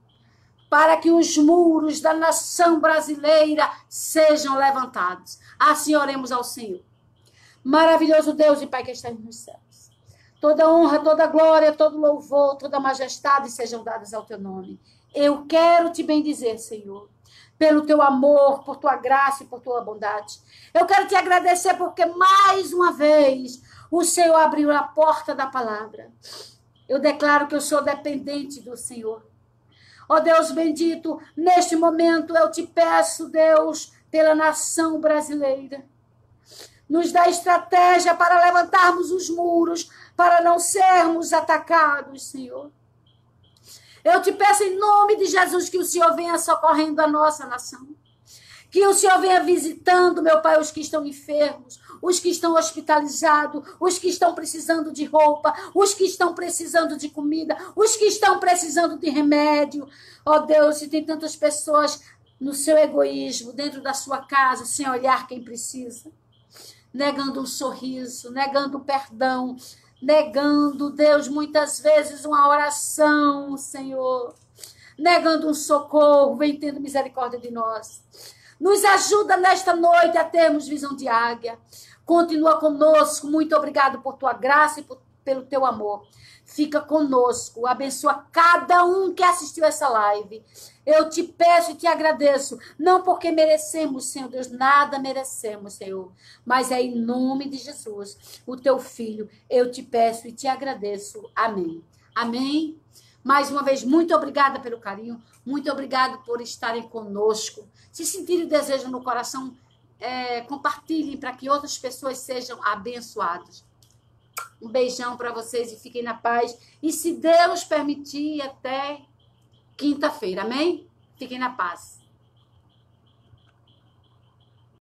para que os muros da nação brasileira sejam levantados. Assim oremos ao Senhor. Maravilhoso Deus e Pai que está nos céus. Toda honra, toda glória, todo louvor, toda majestade sejam dadas ao teu nome. Eu quero te bendizer, Senhor, pelo teu amor, por tua graça e por tua bondade. Eu quero te agradecer porque mais uma vez o Senhor abriu a porta da palavra. Eu declaro que eu sou dependente do Senhor. Ó Deus bendito, neste momento eu te peço, Deus, pela nação brasileira. Nos dá estratégia para levantarmos os muros, para não sermos atacados, Senhor. Eu te peço em nome de Jesus que o Senhor venha socorrendo a nossa nação. Que o Senhor venha visitando, meu Pai, os que estão enfermos, os que estão hospitalizados, os que estão precisando de roupa, os que estão precisando de comida, os que estão precisando de remédio. Ó Deus, e tem tantas pessoas no seu egoísmo, dentro da sua casa, sem olhar quem precisa. Negando um sorriso, negando perdão, negando, Deus, muitas vezes uma oração, Senhor, negando um socorro, vem tendo misericórdia de nós. Nos ajuda nesta noite a termos visão de águia. Continua conosco, muito obrigado por tua graça e pelo teu amor. Fica conosco, abençoa cada um que assistiu essa live. Eu te peço e te agradeço, não porque merecemos, Senhor Deus, nada merecemos, Senhor, mas é em nome de Jesus, o teu Filho, eu te peço e te agradeço. Amém. Amém. Mais uma vez, muito obrigada pelo carinho, muito obrigado por estarem conosco. Se sentirem desejo no coração, compartilhem para que outras pessoas sejam abençoadas. Um beijão para vocês e fiquem na paz. E se Deus permitir, até quinta-feira, amém? Fiquem na paz.